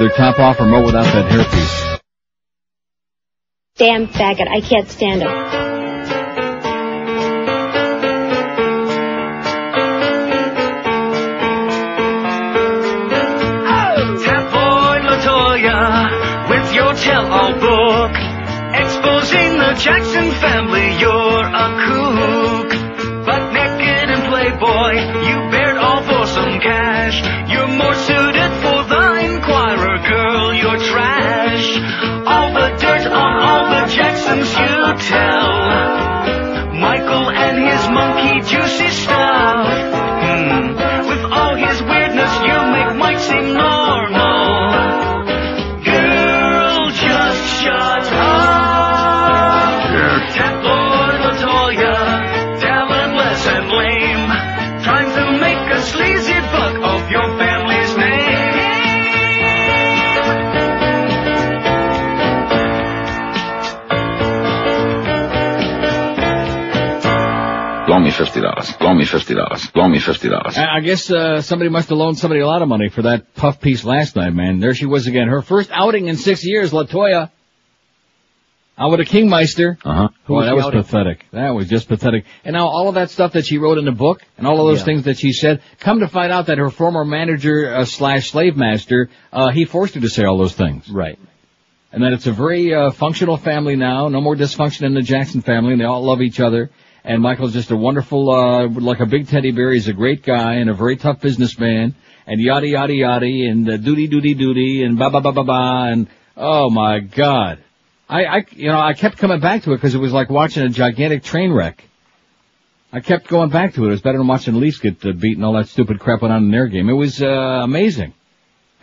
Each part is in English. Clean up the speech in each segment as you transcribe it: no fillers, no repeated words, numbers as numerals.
their top off or mow without that hairpiece. Damn faggot, I can't stand him. Tabloid LaToya with your tell-all book, exposing the Jackson family. You're a kook, but naked and playboy, you bared all for some cash. You're more suited for the Inquirer, girl. You're trash. All the dirt on all the Jacksons you tell. Michael and his monkey juicy stuff. With all his weirdness, you make Mike seem normal. Girl, just shut up. Tabloid LaToya, talentless and lame, trying to make a sleazy buck of your family's name. Loan me $50. Loan me $50. Loan me $50. I guess somebody must have loaned somebody a lot of money for that puff piece last night, man. There she was again. Her first outing in 6 years, LaToya. Out with a Kingmeister. Boy, that was pathetic. That was just pathetic. And now all of that stuff that she wrote in the book and all of those things that she said, come to find out that her former manager slash slave master, he forced her to say all those things. Right. And that it's a very functional family now. No more dysfunction in the Jackson family, and they all love each other. And Michael's just a wonderful, like a big teddy bear. He's a great guy and a very tough businessman. And yada yada yada and doody and ba ba ba ba ba and oh my God. I kept coming back to it because it was like watching a gigantic train wreck. I kept going back to it. It was better than watching Leafs get beaten, all that stupid crap went on in their game. It was amazing.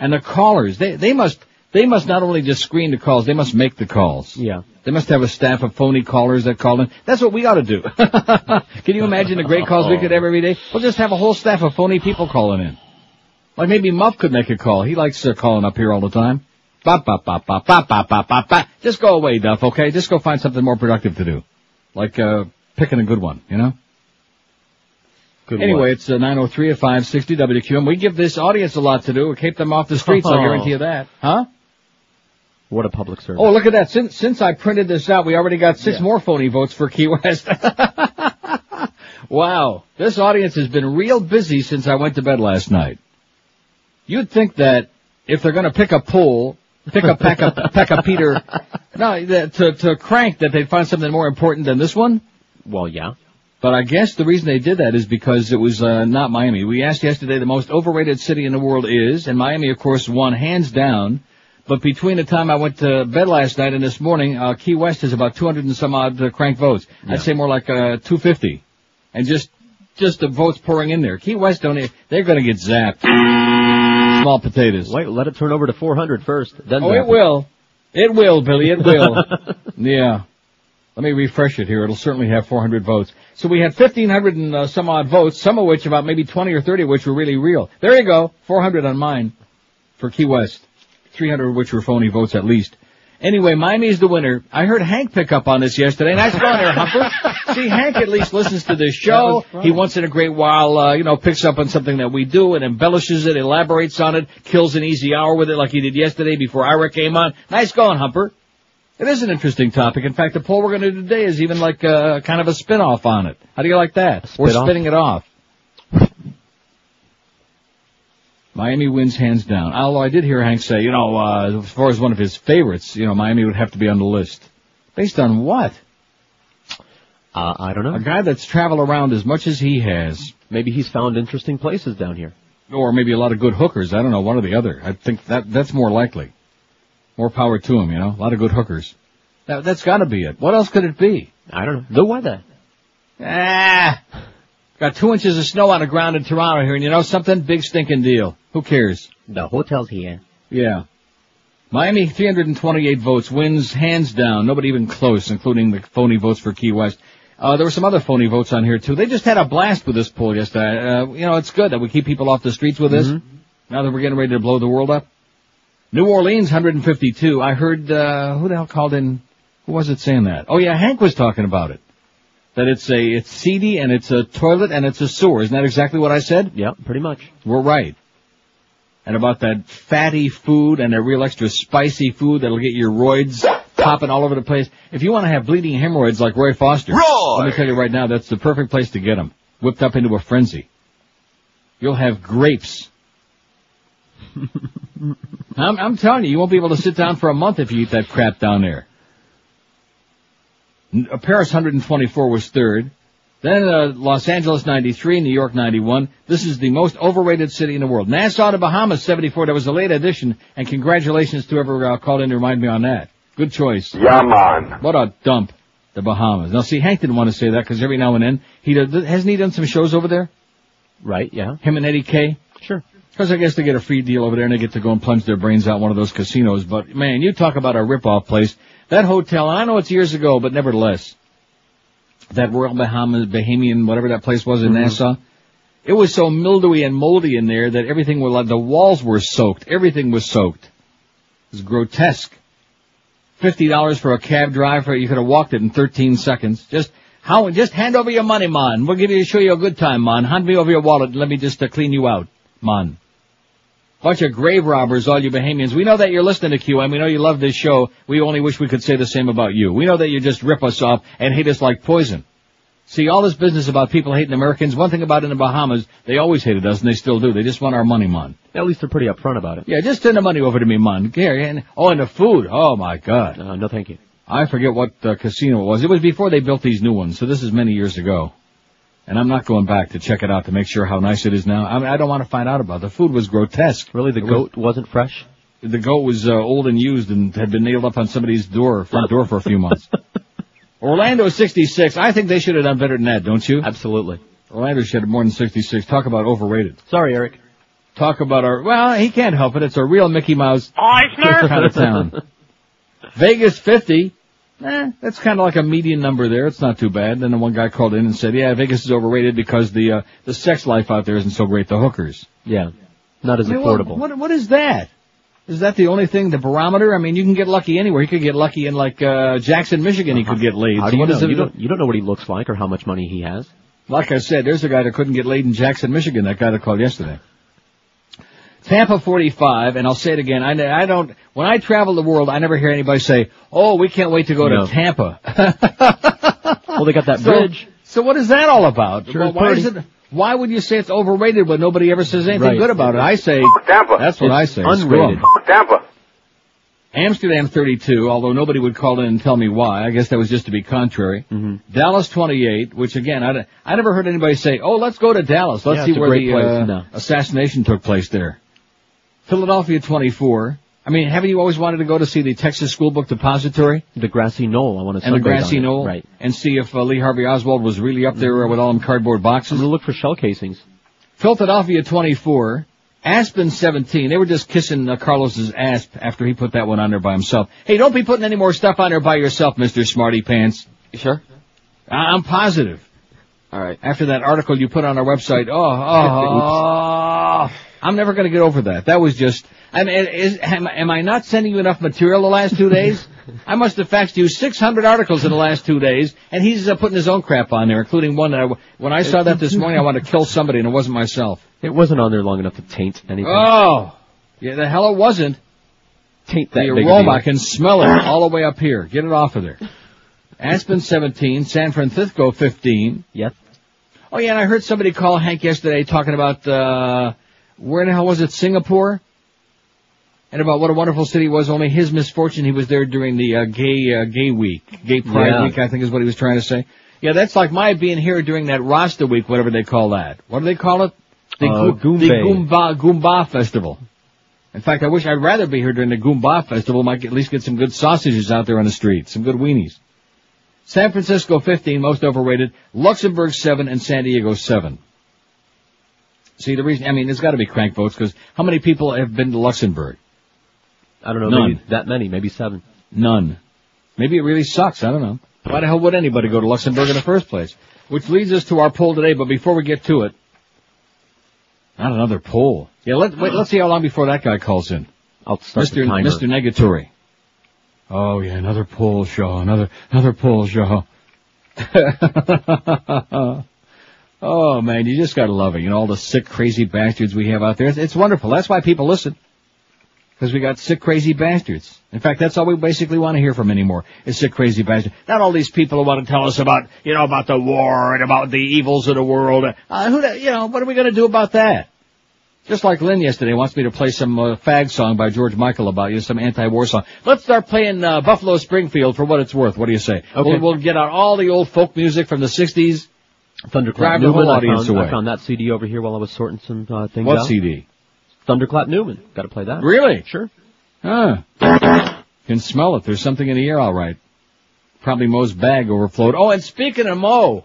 And the callers, they must not only just screen the calls, they must make the calls. Yeah. They must have a staff of phony callers that call in. That's what we ought to do. Can you imagine the great calls we could have every day? We'll just have a whole staff of phony people calling in. Like maybe Muff could make a call. He likes calling up here all the time. Ba ba ba ba ba ba ba ba ba. Just go away, Duff, okay? Just go find something more productive to do. Like picking a good one, you know? Good anyway, one. it's 9:03 at 560 WQM. We give this audience a lot to do. We keep them off the streets, I'll guarantee you that. Huh? What a public service. Oh, look at that. Since I printed this out, we already got 6 more phony votes for Key West. Wow. This audience has been real busy since I went to bed last night. You'd think that if they're going to pick a poll, peck a Peter, to crank, that they'd find something more important than this one. Well, yeah. But I guess the reason they did that is because it was not Miami. We asked yesterday the most overrated city in the world is, and Miami, of course, won hands down. But between the time I went to bed last night and this morning, Key West has about 200 and some odd cranked votes. Yeah. I'd say more like 250. And just the votes pouring in there. Key West they're going to get zapped. Small potatoes. Wait, let it turn over to 400 first. Then it will. It will, Billy, it will. Yeah. Let me refresh it here. It'll certainly have 400 votes. So we had 1,500 and some odd votes, some of which, about maybe 20 or 30 of which were really real. There you go. 400 on mine for Key West. 300 of which were phony votes at least. Anyway, Miami's the winner. I heard Hank pick up on this yesterday. Nice going there, Humper. See, Hank at least listens to this show. He once in a great while, picks up on something that we do and embellishes it, elaborates on it, kills an easy hour with it like he did yesterday before Ira came on. Nice going, Humper. It is an interesting topic. In fact, the poll we're going to do today is even like kind of a spin-off on it. How do you like that? We're spinning it off. Miami wins hands down. Although I did hear Hank say, as far as one of his favorites, Miami would have to be on the list. Based on what? I don't know. A guy that's traveled around as much as he has. Maybe he's found interesting places down here. Or maybe a lot of good hookers. I don't know, one or the other. I think that's more likely. More power to him, A lot of good hookers. That's gotta be it. What else could it be? I don't know. The weather. Got 2 inches of snow on the ground in Toronto here, and you know something? Big stinking deal. Who cares? The hotel's here. Yeah. Miami, 328 votes, wins hands down. Nobody even close, including the phony votes for Key West. There were some other phony votes on here, too. They just had a blast with this poll yesterday. It's good that we keep people off the streets with this. Now that we're getting ready to blow the world up. New Orleans, 152. I heard, who the hell called in? Who was it saying that? Oh, yeah, Hank was talking about it. That it's seedy and it's a toilet and it's a sewer. Isn't that exactly what I said? Yeah, pretty much. We're right. and about that fatty food and that real extra spicy food that'll get your roids popping all over the place. If you want to have bleeding hemorrhoids like Roy Foster, let me tell you right now, that's the perfect place to get them. Whipped up into a frenzy. You'll have grapes. I'm telling you, you won't be able to sit down for a month if you eat that crap down there. Paris 124 was third. Then Los Angeles 93, New York 91. This is the most overrated city in the world. Nassau, the Bahamas 74. That was a late addition, and congratulations to whoever called in to remind me on that. Good choice. Yeah, man. What a dump, the Bahamas. Now, see, Hank didn't want to say that because every now and then hasn't he done some shows over there? Right, yeah. Him and Eddie K? Sure. Because I guess they get a free deal over there and they get to go and plunge their brains out in one of those casinos. But, man, you talk about a rip-off place. That hotel, and I know it's years ago, but nevertheless, that Royal Bahamian, whatever that place was in Nassau, it was so mildewy and moldy in there that everything was like the walls were soaked. Everything was soaked. It was grotesque. $50 for a cab drive. You could have walked it in 13 seconds. Just hand over your money, man. We'll show you a good time, man. Hand me over your wallet and let me just clean you out, man. Bunch of grave robbers, all you Bahamians. We know that you're listening to QM. We know you love this show. We only wish we could say the same about you. We know that you just rip us off and hate us like poison. See, all this business about people hating Americans, one thing about in the Bahamas, they always hated us, and they still do. They just want our money, man. At least they're pretty upfront about it. Yeah, just send the money over to me, man. Here, and the food. Oh, my God. No, thank you. I forget what casino it was. It was before they built these new ones, so this is many years ago. And I'm not going back to check it out to make sure how nice it is now. I mean, I don't want to find out about it. The food was grotesque. Really, the goat wasn't fresh? The goat was old and used and had been nailed up on somebody's front door for a few months. Orlando 66. I think they should have done better than that, don't you? Absolutely. Orlando should have more than 66. Talk about overrated. Sorry, Eric. Talk about well, he can't help it. It's a real Mickey Mouse kind of town. Vegas 50. That's kind of like a median number there. It's not too bad. Then the one guy called in and said, yeah, Vegas is overrated because the sex life out there isn't so great. The hookers. Yeah. Not as affordable. What is that? Is that the only thing, the barometer? I mean, you can get lucky anywhere. You could get lucky in like Jackson, Michigan. He could get laid. How do you know? You don't know what he looks like or how much money he has. Like I said, there's a guy that couldn't get laid in Jackson, Michigan. That guy that called yesterday. Tampa 45, and I'll say it again. I don't. When I travel the world, I never hear anybody say, "Oh, we can't wait to go to Tampa." Well, they got that bridge. So what is that all about? Sure, why would you say it's overrated when nobody ever says anything good about it? I say Tampa. That's what I say. Unrated. Tampa. Amsterdam 32, although nobody would call in and tell me why. I guess that was just to be contrary. Mm-hmm. Dallas 28, which again, I never heard anybody say, "Oh, let's go to Dallas. Let's see where the assassination took place there." Philadelphia 24. I mean, haven't you always wanted to go to see the Texas School Book Depository? The grassy knoll. I want to and the grassy knoll, right? And see if Lee Harvey Oswald was really up there with all them cardboard boxes. I'm gonna look for shell casings. Philadelphia 24. Aspen 17. They were just kissing Carlos's ass after he put that one on there by himself. Hey, don't be putting any more stuff on there by yourself, Mr. Smarty Pants. You sure? I'm positive. All right. After that article you put on our website, I'm never going to get over that. That was just, am I not sending you enough material the last 2 days? I must have faxed you 600 articles in the last 2 days, and he's putting his own crap on there, including one that when I saw that this morning, I wanted to kill somebody, and it wasn't myself. It wasn't on there long enough to taint anything. Oh! Yeah, the hell it wasn't. Taint that the big aroma, I can smell it all the way up here. Get it off of there. Aspen 17, San Francisco 15. Yep. Oh yeah, and I heard somebody call Hank yesterday talking about, where the hell was it, Singapore? And about what a wonderful city it was, only his misfortune he was there during the gay week. Gay Pride Week, I think is what he was trying to say. Yeah, that's like my being here during that Rasta Week, whatever they call that. What do they call it? The Goomba Festival. In fact, I'd rather be here during the Goomba Festival. Might at least get some good sausages out there on the street. Some good weenies. San Francisco 15, most overrated. Luxembourg 7 and San Diego 7. See, the reason, there's got to be crank votes because how many people have been to Luxembourg? I don't know. None. Maybe that many, maybe 7. None. Maybe it really sucks. I don't know. Why the hell would anybody go to Luxembourg in the first place? Which leads us to our poll today, but before we get to it, not another poll. Yeah, let's see how long before that guy calls in. I'll start the timer. Mr. Negatory. Oh yeah, another poll show, another poll show. Oh, man, you just gotta love it. You know, all the sick, crazy bastards we have out there. It's wonderful. That's why people listen. Because we got sick, crazy bastards. In fact, that's all we basically want to hear from anymore, is sick, crazy bastards. Not all these people who want to tell us about, about the war and about the evils of the world. What are we going to do about that? Just like Lynn yesterday wants me to play some fag song by George Michael about some anti-war song. Let's start playing Buffalo Springfield for what it's worth. What do you say? Okay. We'll get out all the old folk music from the 60s. Thunderclap Drive the Newman. whole audience away. I found that CD over here while I was sorting some things What out. CD? Thunderclap Newman. Got to play that. Really? Sure. Huh. Can smell it. There's something in the air, all right. Probably Mo's bag overflowed. Oh, and speaking of Mo,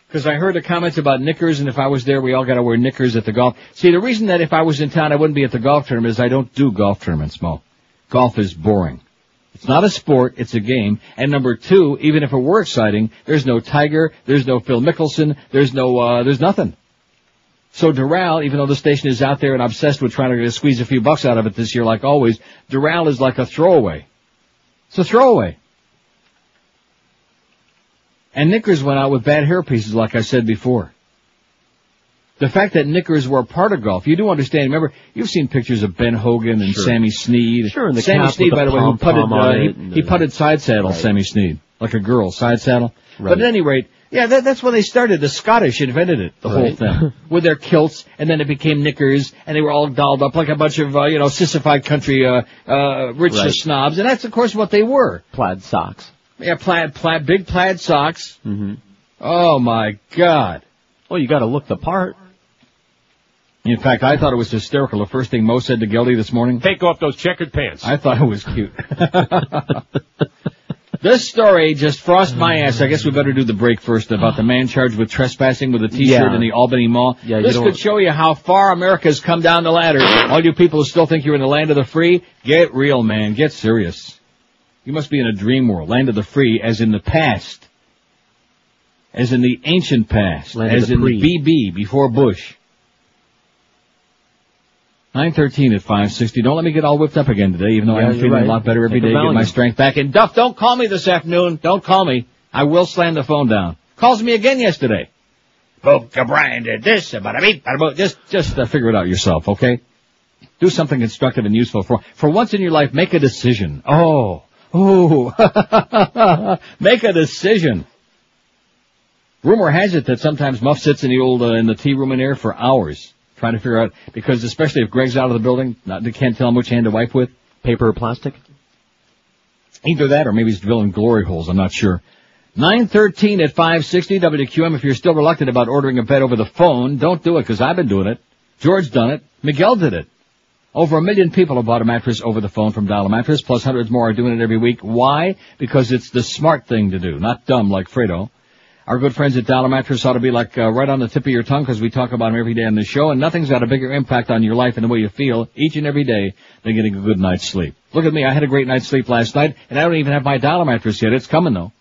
because I heard the comments about knickers, and if I was there, we all got to wear knickers at the golf. See, the reason that if I was in town, I wouldn't be at the golf tournament is I don't do golf tournaments, Mo. Golf is boring. It's not a sport, it's a game. And number two, even if it were exciting, there's no Tiger, there's no Phil Mickelson, there's nothing. So Doral, even though the station is out there and obsessed with trying to squeeze a few bucks out of it this year like always, Doral is like a throwaway. It's a throwaway. And knickers went out with bad hair pieces, like I said before. The fact that knickers were a part of golf, you do understand. Remember, you've seen pictures of Ben Hogan and Sure. Sammy Snead. Sure, and the Sammy cap Snead, with by the the way, who pom-pom on it putted, and he putted side saddle, right. Sammy Snead. Like a girl, side saddle. Right. But at any rate, yeah, that's when they started. The Scottish invented it, the whole Right. thing. With their kilts, and then it became knickers, and they were all dolled up like a bunch of, sissified country, rich Right. snobs. And that's, of course, what they were. Plaid socks. Yeah, big plaid socks. Mm-hmm. Oh, my God. Well, you got to look the part. In fact, I thought it was hysterical. The first thing Mo said to Geldy this morning, Take off those checkered pants. I thought it was cute. This story just frost my ass. I guess we better do the break first about the man charged with trespassing with a T-shirt Yeah. in the Albany Mall. Yeah, This could show you how far America's come down the ladder. All you people who still think you're in the land of the free, get real, man. Get serious. You must be in a dream world. Land of the free, as in the past. As in the ancient past. Land of as the in pre. BB, before Bush. 9:13 at 5:60. Don't let me get all whipped up again today, even though I'm you're feeling right. a lot better every Take a day, get my Valium. strength back. And Duff, don't call me this afternoon. Don't call me. I will slam the phone down. Calls me again yesterday. Boca Brian did this, just figure it out yourself, okay? Do something constructive and useful for once in your life. Make a decision. Make a decision. Rumor has it that sometimes Muff sits in the tea room in there for hours trying to figure out, because especially if Greg's out of the building, they can't tell him which hand to wipe with. Paper or plastic? Either that or maybe he's drilling glory holes, I'm not sure. 9:13 at 5:60 WQM. If you're still reluctant about ordering a bed over the phone, don't do it, because I've been doing it. George done it. Miguel did it. Over 1 million people have bought a mattress over the phone from Dollar Mattress, plus hundreds more are doing it every week. Why? Because it's the smart thing to do, not dumb like Fredo. Our good friends at Dollar Mattress ought to be like right on the tip of your tongue, because we talk about them every day on the show, and nothing's got a bigger impact on your life and the way you feel each and every day than getting a good night's sleep. Look at me. I had a great night's sleep last night, and I don't even have my Dollar Mattress yet. It's coming, though.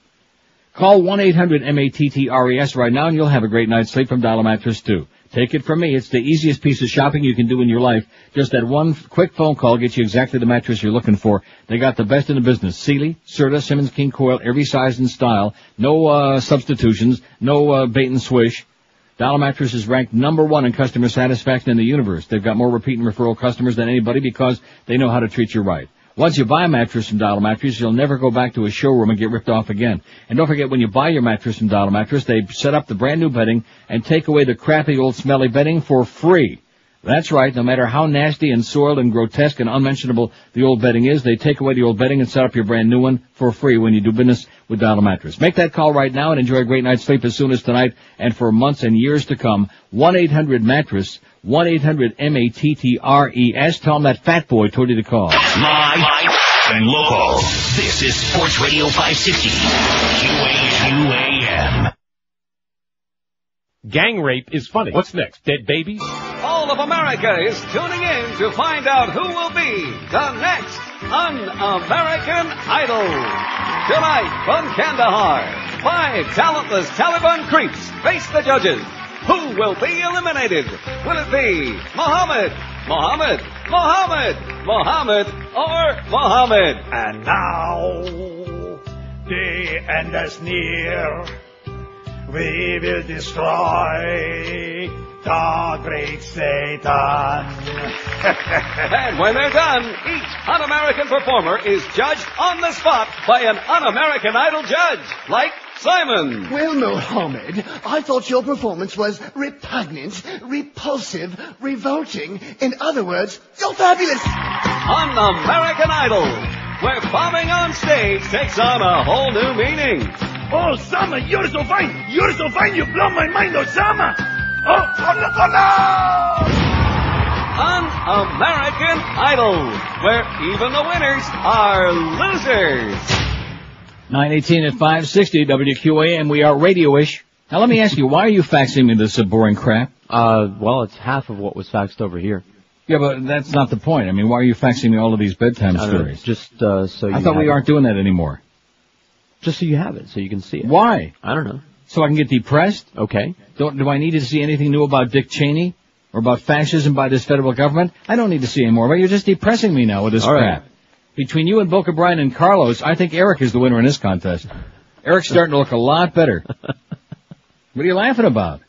Call 1-800-MATTRES right now, and you'll have a great night's sleep from Dollar Mattress, too. Take it from me. It's the easiest piece of shopping you can do in your life. Just that one quick phone call gets you exactly the mattress you're looking for. They got the best in the business. Sealy, Serta, Simmons King Coil, every size and style. No substitutions. No bait and swish. Dollar Mattress is ranked number 1 in customer satisfaction in the universe. They've got more repeat and referral customers than anybody because they know how to treat you right. Once you buy a mattress from Dollar Mattress, you'll never go back to a showroom and get ripped off again. And don't forget, when you buy your mattress from Dollar Mattress, they set up the brand new bedding and take away the crappy old smelly bedding for free. That's right, no matter how nasty and soiled and grotesque and unmentionable the old bedding is, they take away the old bedding and set up your brand new one for free when you do business with Dollar Mattress. Make that call right now and enjoy a great night's sleep as soon as tonight and for months and years to come. 1-800-MATTRESS, 1-800-MATTRES. Tell them that fat boy told you to call. Live and local. This is Sports Radio 560. QAM. Gang rape is funny. What's next? Dead babies? All of America is tuning in to find out who will be the next Un-American Idol. Tonight from Kandahar, 5 talentless Taliban creeps face the judges. Who will be eliminated? Will it be Muhammad, or Muhammad? And now the end is near. we will destroy the great Satan. And when they're done, each un-American performer is judged on the spot by an un-American Idol judge, like Simon. Well, Mohammed, I thought your performance was repugnant, repulsive, revolting. In other words, you're fabulous. Un-American Idol, where bombing on stage takes on a whole new meaning. Oh, Sama, you're so fine. You're so fine. You blow my mind, Osama. Oh, no. Un-American Idol, where even the winners are losers. 918 at 560 WQAM. We are radio-ish. Now let me ask you, why are you faxing me this boring crap? Well, it's half of what was faxed over here. Yeah, but that's not the point. I mean, why are you faxing me all of these bedtime stories? Just so you I thought we aren't doing that anymore. Just so you have it, so you can see it. Why? I don't know. So I can get depressed? Okay. Do I need to see anything new about Dick Cheney? Or about fascism by this federal government? I don't need to see any more, but you're just depressing me now with this crap. Right. Between you and Boca Brian and Carlos, I think Eric is the winner in this contest. Eric's starting to look a lot better. What are you laughing about?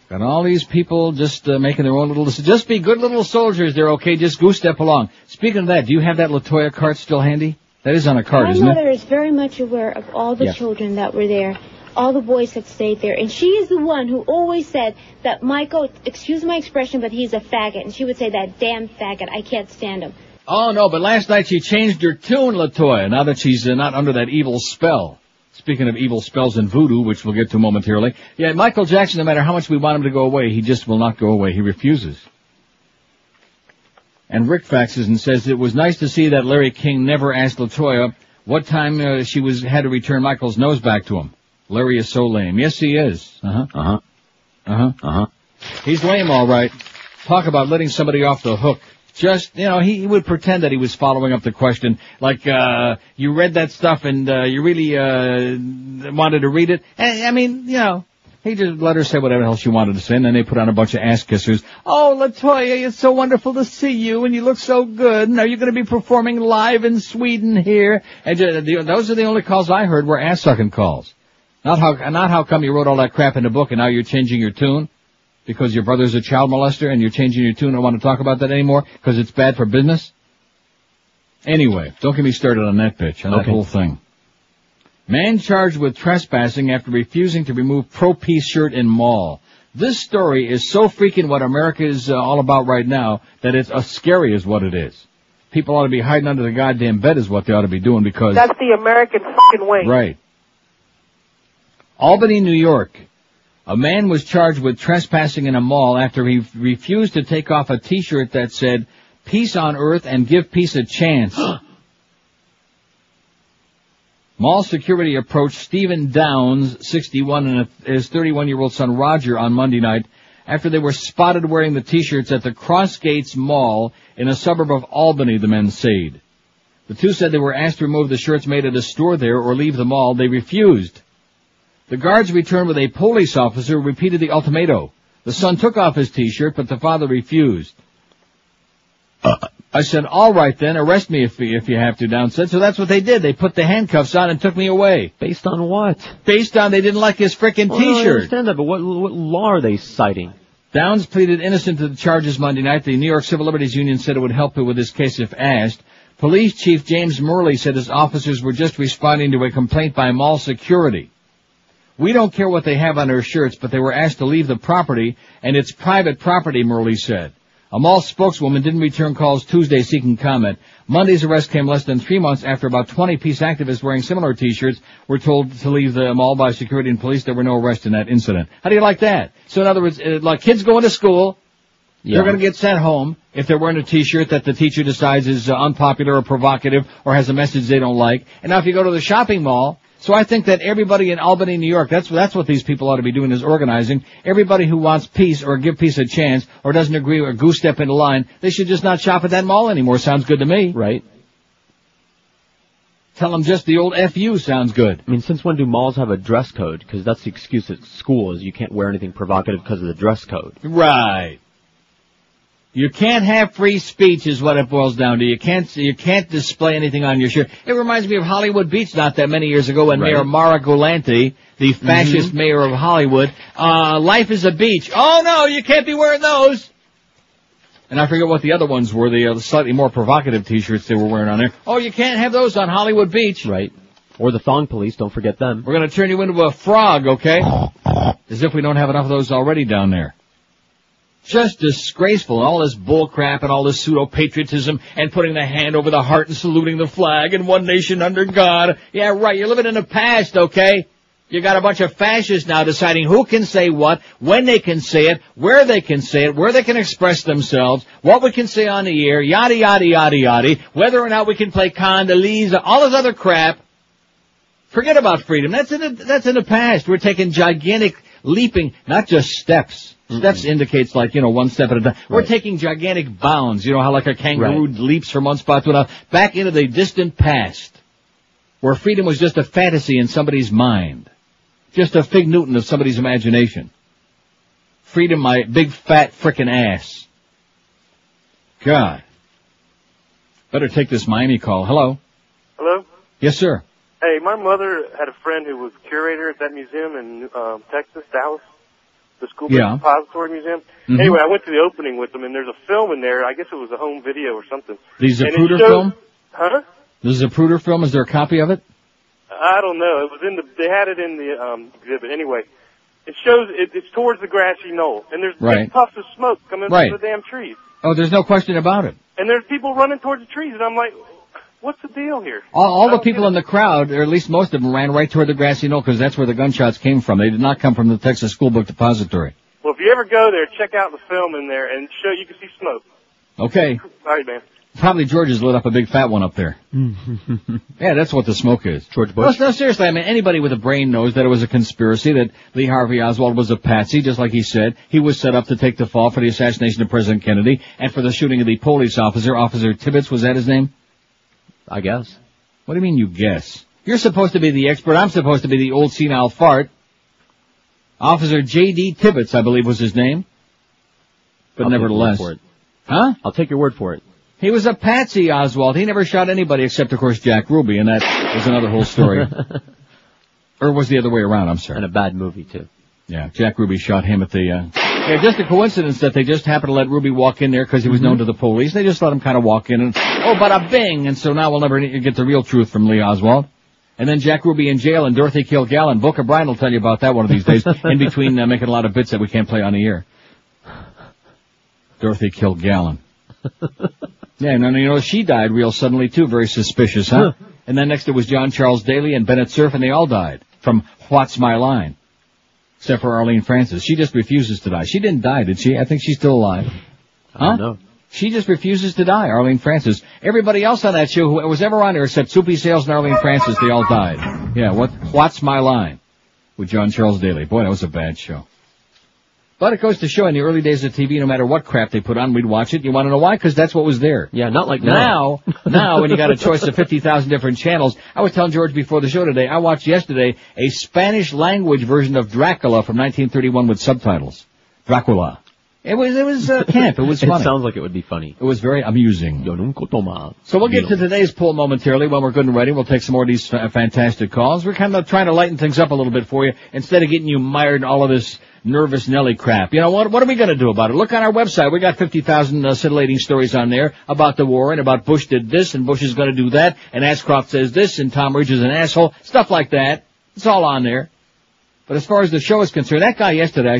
Got all these people just making their own little... Just be good little soldiers. They're okay. Just goose step along. Speaking of that, do you have that LaToya cart still handy? That is on a cart, isn't it? My mother is very much aware of all the children that were there, all the boys that stayed there. And she is the one who always said that Michael, excuse my expression, but he's a faggot. And she would say, that damn faggot, I can't stand him. Oh, no, but last night she changed her tune, LaToya, now that she's not under that evil spell. Speaking of evil spells and voodoo, which we'll get to momentarily. Yeah, Michael Jackson, no matter how much we want him to go away, he just will not go away. He refuses. And Rick faxes and says, it was nice to see that Larry King never asked LaToya what time she had to return Michael's nose back to him. Larry is so lame. Yes, he is. He's lame, all right. Talk about letting somebody off the hook. Just, he would pretend that he was following up the question, like, you read that stuff and, you really, wanted to read it. I mean, he just let her say whatever the hell she wanted to say, and then they put on a bunch of ass-kissers. Oh, LaToya, it's so wonderful to see you, and you look so good, and are you going to be performing live in Sweden here? And those are the only calls I heard were ass-sucking calls. Not how come you wrote all that crap in the book and now you're changing your tune? Because your brother's a child molester and you're changing your tune and don't want to talk about that anymore because it's bad for business? Anyway, don't get me started on that bitch, on that whole thing. Man charged with trespassing after refusing to remove pro-peace shirt in mall. This story is so freaking what America is all about right now that it's scary is what it is. People ought to be hiding under the goddamn bed is what they ought to be doing because... That's the American fucking way. Right. Albany, New York. A man was charged with trespassing in a mall after he refused to take off a T-shirt that said, "Peace on Earth and give peace a chance." Mall security approached Stephen Downs, 61, and his 31-year-old son Roger on Monday night after they were spotted wearing the T-shirts at the Crossgates Mall in a suburb of Albany, the men said. The two said they were asked to remove the shirts made at a store there or leave the mall. They refused. The guards returned with a police officer who repeated the ultimatum. The son took off his T-shirt, but the father refused. I said, all right then, arrest me if you have to, Downs said. So that's what they did. They put the handcuffs on and took me away. Based on what? Based on they didn't like his frickin' T-shirt. I understand that, but what law are they citing? Downs pleaded innocent to the charges Monday night. The New York Civil Liberties Union said it would help with his case if asked. Police Chief James Murley said his officers were just responding to a complaint by mall security. We don't care what they have on their shirts, but they were asked to leave the property, and it's private property, Murley said. A mall spokeswoman didn't return calls Tuesday seeking comment. Monday's arrest came less than 3 months after about 20 peace activists wearing similar T-shirts were told to leave the mall by security and police. There were no arrests in that incident. How do you like that? So in other words, like kids going to school, they're going to get sent home if they're wearing a T-shirt that the teacher decides is unpopular or provocative or has a message they don't like. And now if you go to the shopping mall, so I think that everybody in Albany, New York, that's what these people ought to be doing is organizing. Everybody who wants peace or give peace a chance or doesn't agree or goose step into line, they should just not shop at that mall anymore. Sounds good to me. Right. Tell them just the old FU sounds good. I mean, since when do malls have a dress code? Because that's the excuse at school is you can't wear anything provocative because of the dress code. Right. You can't have free speech is what it boils down to. You can't display anything on your shirt. It reminds me of Hollywood Beach not that many years ago when Mayor Mara Gulante, the fascist mayor of Hollywood, life is a beach. Oh no, you can't be wearing those. And I forget what the other ones were, the slightly more provocative t-shirts they were wearing on there. Oh, you can't have those on Hollywood Beach. Right. Or the thong police, don't forget them. We're going to turn you into a frog, okay? As if we don't have enough of those already down there. Just disgraceful, all this bull crap and all this pseudo-patriotism and putting the hand over the heart and saluting the flag and one nation under God. Yeah, right, you're living in the past, okay? You got a bunch of fascists now deciding who can say what, when they can say it, where they can say it, where they can express themselves, what we can say on the air, yada, yada, yada, yada, whether or not we can play Condoleezza, all this other crap. Forget about freedom. That's in the past. We're taking gigantic leaping, not just steps. Steps indicates like, one step at a time. We're taking gigantic bounds. You know how like a kangaroo leaps from one spot to another. Back into the distant past. Where freedom was just a fantasy in somebody's mind. Just a fig Newton of somebody's imagination. Freedom, my big fat frickin' ass. God. Better take this Miami call. Hello? Hello? Yes, sir. Hey, my mother had a friend who was curator at that museum in Texas, Dallas, the School Depository Museum. Mm-hmm. Anyway, I went to the opening with them, and there's a film in there. I guess it was a home video or something. The Zapruder film? Huh? The Zapruder film, is there a copy of it? I don't know. It was they had it in the exhibit. Anyway, it shows it's towards the grassy knoll, and there's big puffs of smoke coming from the damn trees. Oh, there's no question about it. And there's people running towards the trees, and I'm like, what's the deal here? All the people in the crowd, or at least most of them, ran right toward the grassy knoll because that's where the gunshots came from. They did not come from the Texas School Book Depository. Well, if you ever go there, check out the film in there and you can see smoke. Okay. All right, man. Probably George has lit up a big fat one up there. Yeah, that's what the smoke is. George Bush. No, seriously, I mean, anybody with a brain knows that it was a conspiracy, that Lee Harvey Oswald was a patsy, just like he said. He was set up to take the fall for the assassination of President Kennedy and for the shooting of the police officer, Officer Tibbetts, was that his name? I guess. What do you mean you guess? You're supposed to be the expert. I'm supposed to be the old senile fart. Officer J.D. Tibbetts, I believe was his name. But nevertheless. Huh? I'll take your word for it. He was a patsy, Oswald. He never shot anybody except, of course, Jack Ruby, and that was another whole story. Or was the other way around, I'm sorry. And a bad movie, too. Yeah, Jack Ruby shot him at the, yeah, just a coincidence that they just happened to let Ruby walk in there because he was known to the police. They just let him kind of walk in and, oh, bada bing! And so now we'll never get the real truth from Lee Oswald. And then Jack Ruby in jail and Dorothy Kilgallen. Boca Brian will tell you about that one of these days, in between making a lot of bits that we can't play on the air. Dorothy Kilgallen. Yeah, no, she died real suddenly too, very suspicious, huh? And then next it was John Charles Daly and Bennett Cerf, and they all died from What's My Line? Except for Arlene Francis. She just refuses to die. She didn't die, did she? I think she's still alive. Huh? No. She just refuses to die, Arlene Francis. Everybody else on that show who was ever on there except Soupy Sales and Arlene Francis, they all died. Yeah, What's My Line? With John Charles Daly. Boy, that was a bad show. But it goes to show in the early days of TV, no matter what crap they put on, we'd watch it. You want to know why? Because that's what was there. Yeah, not like now. Now, when you got a choice of 50,000 different channels, I was telling George before the show today, I watched yesterday a Spanish language version of Dracula from 1931 with subtitles. Dracula. It was camp. It was funny. It sounds like it would be funny. It was very amusing. So we'll get to today's poll momentarily when we're good and ready. We'll take some more of these fantastic calls. We're kind of trying to lighten things up a little bit for you instead of getting you mired in all of this nervous Nelly crap. You know what are we going to do about it? Look on our website. We got 50,000 scintillating stories on there about the war and about Bush did this and Bush is going to do that and Ashcroft says this and Tom Ridge is an asshole. Stuff like that. It's all on there. But as far as the show is concerned, that guy yesterday,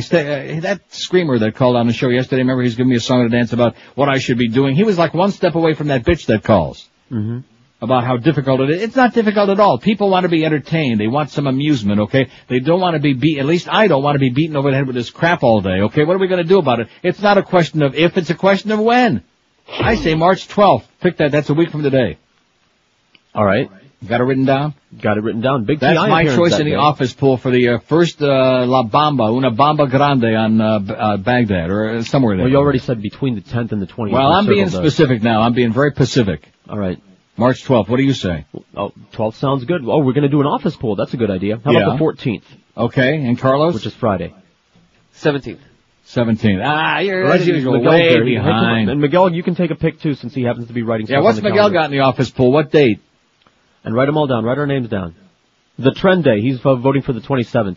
that screamer that called on the show yesterday, remember he's giving me a song to dance about what I should be doing. He was like one step away from that bitch that calls. Mm-hmm. About how difficult it is. It's not difficult at all. People want to be entertained. They want some amusement, okay? They don't want to be beat, at least I don't want to be beaten over the head with this crap all day, okay? What are we going to do about it? It's not a question of if, it's a question of when. I say March 12th. Pick that. That's a week from today. All right. Got it written down? Got it written down. Big That's my choice in the office pool for the first La Bamba, Una Bamba Grande on Baghdad, or somewhere there. Well, you already said between the 10th and the 20th. Well, I'm being specific now. I'm being very Pacific. All right. March 12th. What do you say? Oh, 12th sounds good. Oh, we're going to do an office poll. That's a good idea. How about the 14th? Okay. And Carlos? Which is Friday. 17th. 17th. You're, Right, as usual, Miguel's way there. behind. And Miguel, you can take a pick too, since he happens to be writing stuff. Yeah, what's on the Miguel calendar. got in the office pool? What date? And write them all down. Write our names down. The trend day. He's voting for the 27th.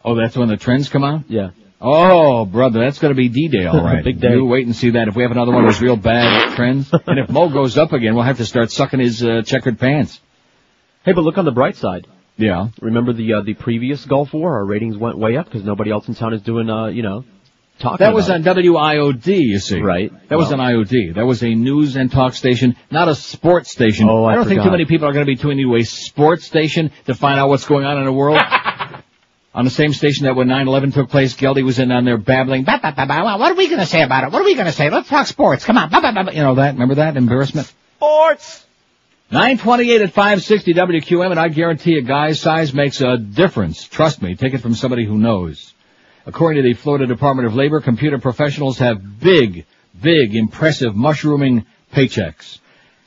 Oh, that's when the trends come out? Yeah. Oh, brother, that's going to be D-Day, all right. Big day. You wait and see that. If we have another one of those real bad trends, and if Mo goes up again, we'll have to start sucking his checkered pants. Hey, but look on the bright side. Yeah. Remember the previous Gulf War? Our ratings went way up because nobody else in town is doing, talking That was about on WIOD, you see. Right. That was on IOD. That was a news and talk station, not a sports station. Oh, I don't think forgot. too many people are going to be tuning into a sports station to find out what's going on in the world. On the same station that when 9/11 took place, Geldy was in on there babbling. What are we going to say about it? What are we going to say? Let's talk sports. Come on. You know that? Remember that embarrassment? Sports! 928 at 560 WQM, and I guarantee a guy's size makes a difference. Trust me. Take it from somebody who knows. According to the Florida Department of Labor, computer professionals have big, impressive, mushrooming paychecks.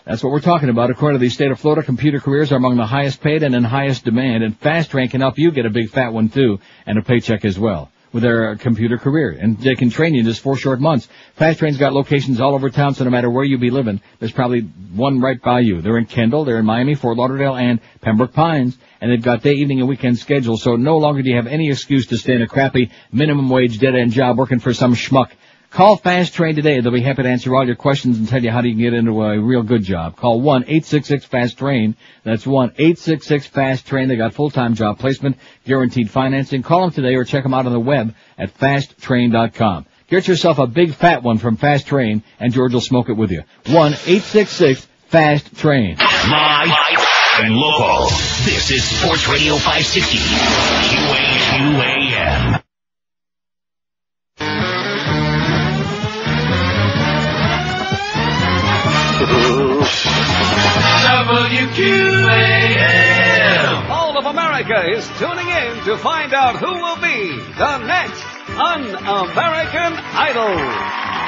That's what we're talking about. According to the state of Florida, computer careers are among the highest paid and in highest demand, and Fast Train can help you get a big fat one too, and a paycheck as well, with their computer career. And they can train you in just 4 short months. Fast Train's got locations all over town, so no matter where you be living, there's probably one right by you. They're in Kendall, they're in Miami, Fort Lauderdale, and Pembroke Pines. And they've got day, evening, and weekend schedules, so no longer do you have any excuse to stay in a crappy minimum wage dead-end job working for some schmuck. Call Fast Train today. They'll be happy to answer all your questions and tell you how you can get into a real good job. Call 1-866-FAST-TRAIN. That's 1-866-FAST-TRAIN. They got full-time job placement, guaranteed financing. Call them today or check them out on the web at fasttrain.com. Get yourself a big fat one from Fast Train, and George will smoke it with you. 1-866-FAST-TRAIN. Live and local. This is Sports Radio 560. QAQAM. WQAM. All of America is tuning in to find out who will be the next Un-American Idol.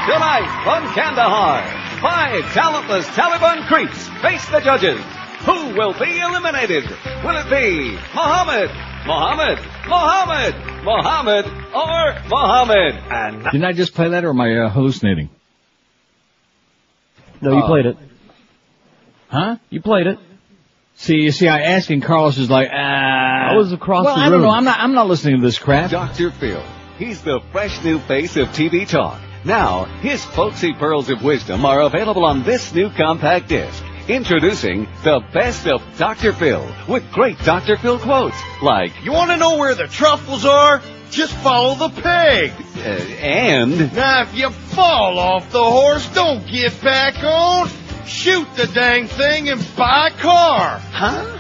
Tonight from Kandahar, 5 talentless Taliban creeps face the judges. Who will be eliminated? Will it be Muhammad, or Muhammad? And Didn't I just play that, or am I hallucinating? No, you played it. Huh? You played it. See, I asked, and Carlos is like, I was across the room. I don't know. I'm not listening to this crap. Dr. Phil. He's the fresh new face of TV talk. Now, his folksy pearls of wisdom are available on this new compact disc. Introducing the best of Dr. Phil with great Dr. Phil quotes like, You want to know where the truffles are? Just follow the peg. and Now, if you fall off the horse, don't get back on. Shoot the dang thing and buy a car. huh?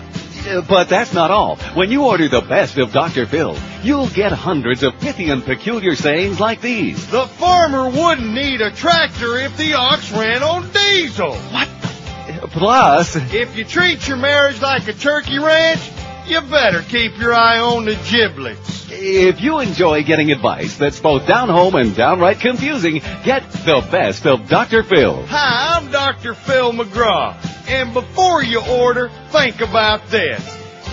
But that's not all. When you order the best of Dr. Phil, you'll get hundreds of pithy and peculiar sayings like these. The farmer wouldn't need a tractor if the ox ran on diesel. What? Plus, If you treat your marriage like a turkey ranch, you better keep your eye on the giblets. if you enjoy getting advice that's both down home and downright confusing, get the best of Dr. Phil. Hi, I'm Dr. Phil McGraw. And before you order, think about this.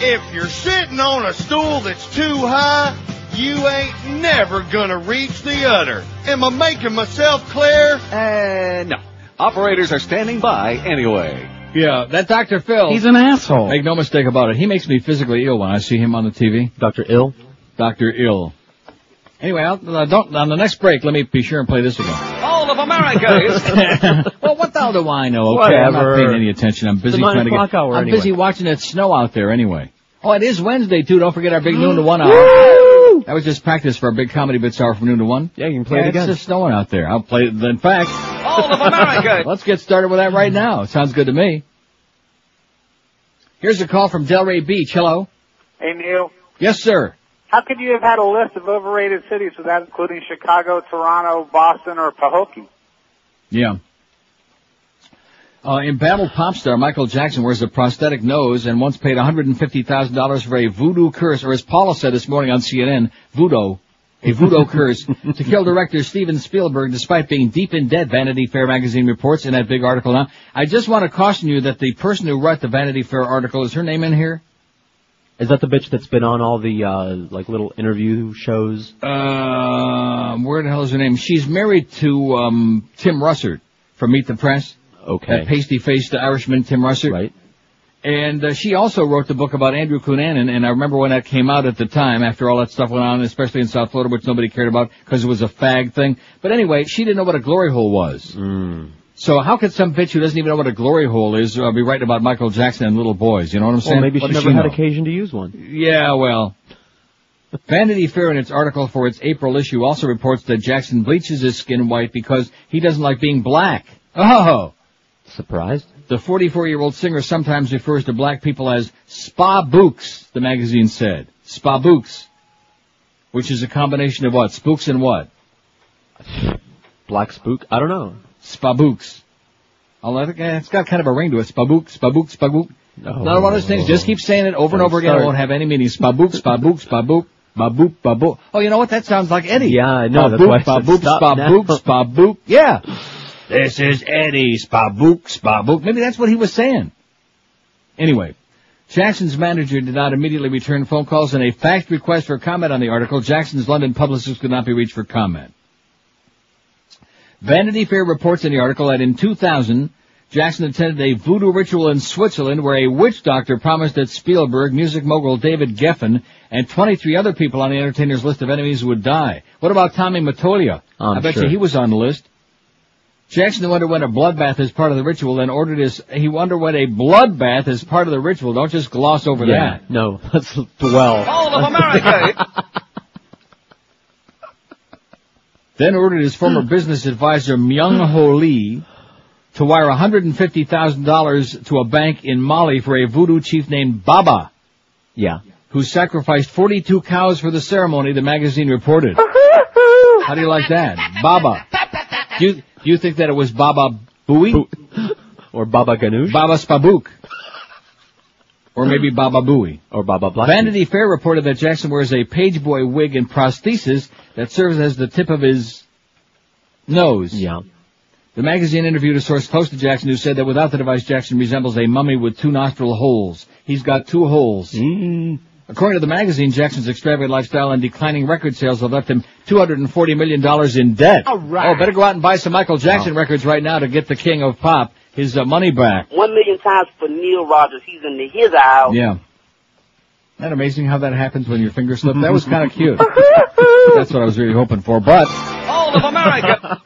If you're sitting on a stool that's too high, you ain't never gonna reach the udder. Am I making myself clear? No. Operators are standing by anyway. Yeah, that Dr. Phil. He's an asshole. Make no mistake about it. He makes me physically ill when I see him on the TV. Dr. Ill? Dr. Ill. Anyway, on the next break, let me be sure and play this again. All of America is... Well, what the hell do I know? Okay, I'm not paying any attention. I'm busy trying to get... hour I'm anyway. busy watching it snow out there anyway. Oh, it is Wednesday, too. Don't forget our big noon to 1 hour. Woo! That was just practice for our big comedy bits hour from noon to 1. Yeah, you can play it again. It's just snowing out there. I'll play it. In fact... All of America. Let's get started with that right now. It sounds good to me. Here's a call from Delray Beach. Hello. Hey, Neil. Yes, sir. How could you have had a list of overrated cities without including Chicago, Toronto, Boston, or Pahokee? Yeah. Embattled pop star Michael Jackson wears a prosthetic nose and once paid $150,000 for a voodoo curse, or as Paula said this morning on CNN, a voodoo curse, to kill director Steven Spielberg despite being deep in debt, Vanity Fair magazine reports in that big article. Now, I just want to caution you that the person who wrote the Vanity Fair article, is her name in here? Is that the bitch that's been on all the, like, little interview shows? Where the hell is her name? She's married to, Tim Russert from Meet the Press. Okay. That pasty-faced Irishman, Tim Russert. Right. And she also wrote the book about Andrew Cunanan, and I remember when that came out at the time, after all that stuff went on, especially in South Florida, which nobody cared about because it was a fag thing. But anyway, she didn't know what a glory hole was. So how could some bitch who doesn't even know what a glory hole is be writing about Michael Jackson and little boys? You know what I'm saying? Well, maybe she never had occasion to use one. Yeah, well. Vanity Fair, in its article for its April issue, also reports that Jackson bleaches his skin white because he doesn't like being black. Oh! Surprised? The 44-year-old singer sometimes refers to black people as spa-books, the magazine said. Spa-books. Which is a combination of what? Spooks and what? Black spook? I don't know. Spa-books. It's got kind of a ring to it. Spa-book, spa-book, spa-book. Not one of those things. Just keep saying it over and over again. It won't have any meaning. Spa-book, spa-book, spa-book. Ba-boop, ba-boop. Oh, you know what? That sounds like Eddie. Yeah, I know. That's why I said stop spa-boop, now. spa-boop. Yeah. This is Eddie. Spa-book, spa-book. Maybe that's what he was saying. Anyway, Jackson's manager did not immediately return phone calls and a faxed request for comment on the article. Jackson's London publicist could not be reached for comment. Vanity Fair reports in the article that in 2000, Jackson attended a voodoo ritual in Switzerland where a witch doctor promised that Spielberg, music mogul David Geffen, and 23 other people on the entertainer's list of enemies would die. What about Tommy Mottola? I bet you he was on the list. Jackson underwent a bloodbath as part of the ritual, then he underwent a bloodbath as part of the ritual. Don't just gloss over that. No, let's dwell. All of America! Then ordered his former business advisor, Myung-Ho Lee, to wire $150,000 to a bank in Mali for a voodoo chief named Baba. Yeah. Who sacrificed 42 cows for the ceremony, the magazine reported. How do you like that? Baba. Do you think that it was Baba Booey? Or Baba Ganoush? Baba Spabook. Or maybe Baba Booey. Or Baba Black. Vanity Fair reported that Jackson wears a pageboy wig and prosthesis that serves as the tip of his nose. Yeah. The magazine interviewed a source close to Jackson who said that without the device, Jackson resembles a mummy with 2 nostril holes. He's got 2 holes. According to the magazine, Jackson's extravagant lifestyle and declining record sales have left him $240 million in debt. All right. Oh, better go out and buy some Michael Jackson records right now to get the king of pop his money back. 1 million times for Neil Rogers. He's in his aisle. Yeah. Isn't that amazing how that happens when your finger slips? That was kind of cute. That's what I was really hoping for, but... All of America!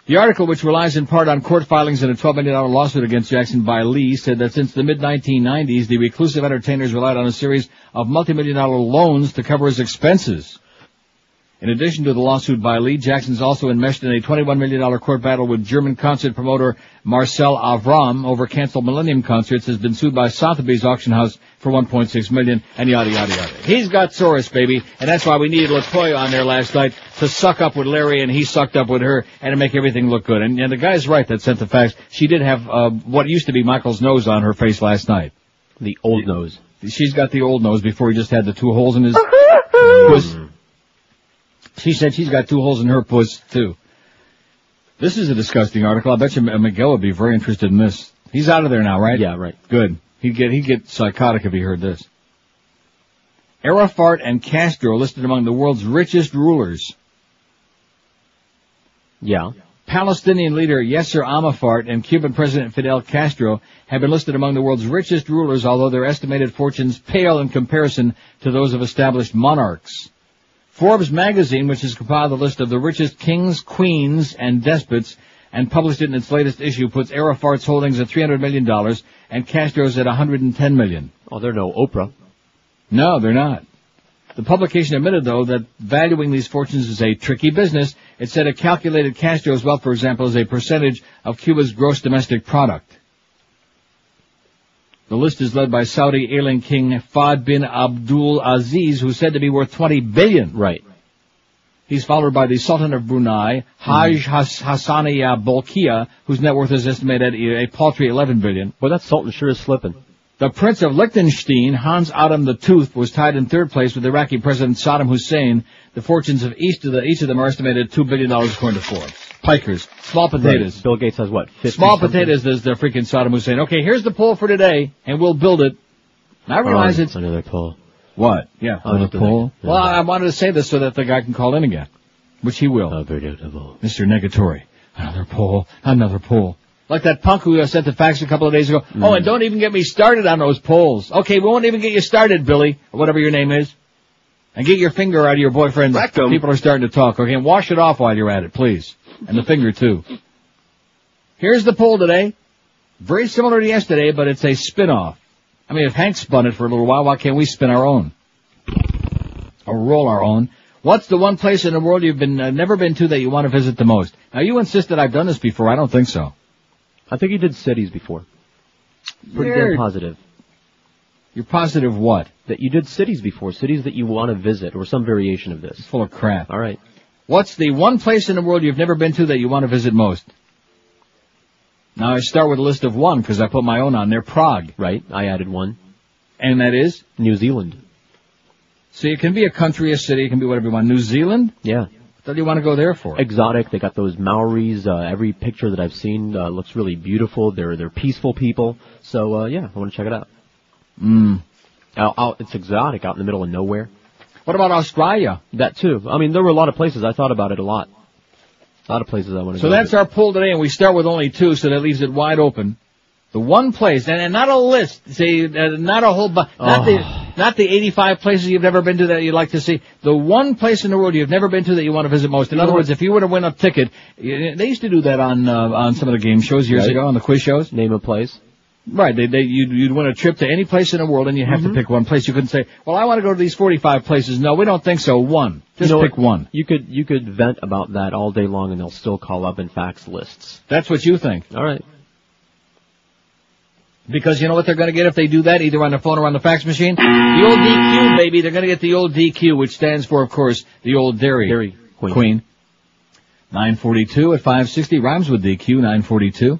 The article, which relies in part on court filings and a $12 million lawsuit against Jackson by Lee, said that since the mid-1990s, the reclusive entertainers relied on a series of multi-million-dollar loans to cover his expenses. In addition to the lawsuit by Lee, Jackson's also enmeshed in a $21 million court battle with German concert promoter Marcel Avram over canceled Millennium concerts, has been sued by Sotheby's auction house for $1.6 million, and yada, yada, yada. He's got Soros, baby, and that's why we needed LaToya on there last night to suck up with Larry, and he sucked up with her, and to make everything look good. And the guy's right that sent the fax. She did have what used to be Michael's nose on her face last night. The old nose. She's got the old nose before he just had the 2 holes in his puss. She said she's got 2 holes in her puss, too. This is a disgusting article. I bet you Miguel would be very interested in this. He's out of there now, right? Yeah, right. Good. He'd get psychotic if he heard this. Arafat and Castro listed among the world's richest rulers. Yeah. Palestinian leader Yasser Arafat and Cuban President Fidel Castro have been listed among the world's richest rulers, although their estimated fortunes pale in comparison to those of established monarchs. Forbes magazine, which has compiled the list of the richest kings, queens, and despots, and published it in its latest issue, puts Arafat's holdings at $300 million and Castro's at $110 million. Oh, they're no Oprah. No, they're not. The publication admitted, though, that valuing these fortunes is a tricky business. It said it calculated Castro's wealth, for example, as a percentage of Cuba's gross domestic product. The list is led by Saudi ailing king Fahd bin Abdul Aziz, who's said to be worth $20 billion. Right. He's followed by the Sultan of Brunei, Haj Hassaniya Bolkiah, whose net worth is estimated at a paltry $11 billion. Well, that Sultan sure is slipping. The Prince of Liechtenstein, Hans Adam the Tooth, was tied in 3rd place with Iraqi President Saddam Hussein. The fortunes of each of them are estimated at $2 billion according to Forbes. Pikers. Small potatoes. Right. Bill Gates has what, 50 Small something? potatoes is the freaking Saddam Hussein. Okay, here's the poll for today, and we'll build it. And I realize it's... Another poll. What? Yeah, another poll. Well, I wanted to say this so that the guy can call in again, which he will. Mr. Negatory. Another poll. Like that punk who sent the fax a couple of days ago. Oh, and don't even get me started on those polls. Okay, we won't even get you started, Billy, or whatever your name is. And get your finger out of your boyfriend's. People are starting to talk, okay? And wash it off while you're at it, please. And the finger, too. Here's the poll today. Very similar to yesterday, but it's a spin-off. I mean, if Hank spun it for a little while, why can't we spin our own? Or roll our own? What's the one place in the world you've never been to that you want to visit the most? Now, you insist that I've done this before. I don't think so. I think you did cities before. Pretty damn positive. You're positive what? That you did cities before, cities that you want to visit, or some variation of this. It's full of crap. All right. What's the one place in the world you've never been to that you want to visit most? Now, I start with a list of one, because I put my own on there. Prague. Right, I added one. And that is? New Zealand. So it can be a country, a city, it can be whatever you want. New Zealand? Yeah. What do you want to go there for? Exotic. They got those Maoris. Every picture that I've seen looks really beautiful. They're peaceful people. So, yeah, I want to check it out. It's exotic, out in the middle of nowhere. What about Australia? That too. I mean, there were a lot of places. I thought about it a lot. A lot of places I want to go. So that's our poll today, and we start with only two, so that leaves it wide open. The one place, and not a list, say, not a whole not the 85 places you've never been to that you'd like to see. The one place in the world you've never been to that you want to visit most. In other words, if you were to win a ticket, they used to do that on some of the game shows years ago, on the quiz shows. Name a place. Right, you'd win a trip to any place in the world, and you have to pick one place. You couldn't say, well, I want to go to these 45 places. No, we don't think so. One. Just pick one. You could vent about that all day long, and they'll still call up and fax lists. That's what you think. All right. Because you know what they're going to get if they do that, either on the phone or on the fax machine? The old DQ, baby. They're going to get the old DQ, which stands for, of course, the old Dairy Queen. 942 at 560 rhymes with DQ, 942.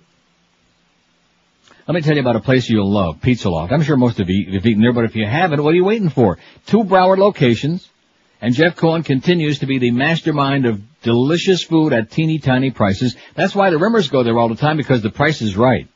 Let me tell you about a place you'll love, Pizza Loft. I'm sure most of you have eaten there, but if you haven't, what are you waiting for? 2 Broward locations, and Jeff Cohen continues to be the mastermind of delicious food at teeny tiny prices. That's why the Rimmers go there all the time, because the price is right,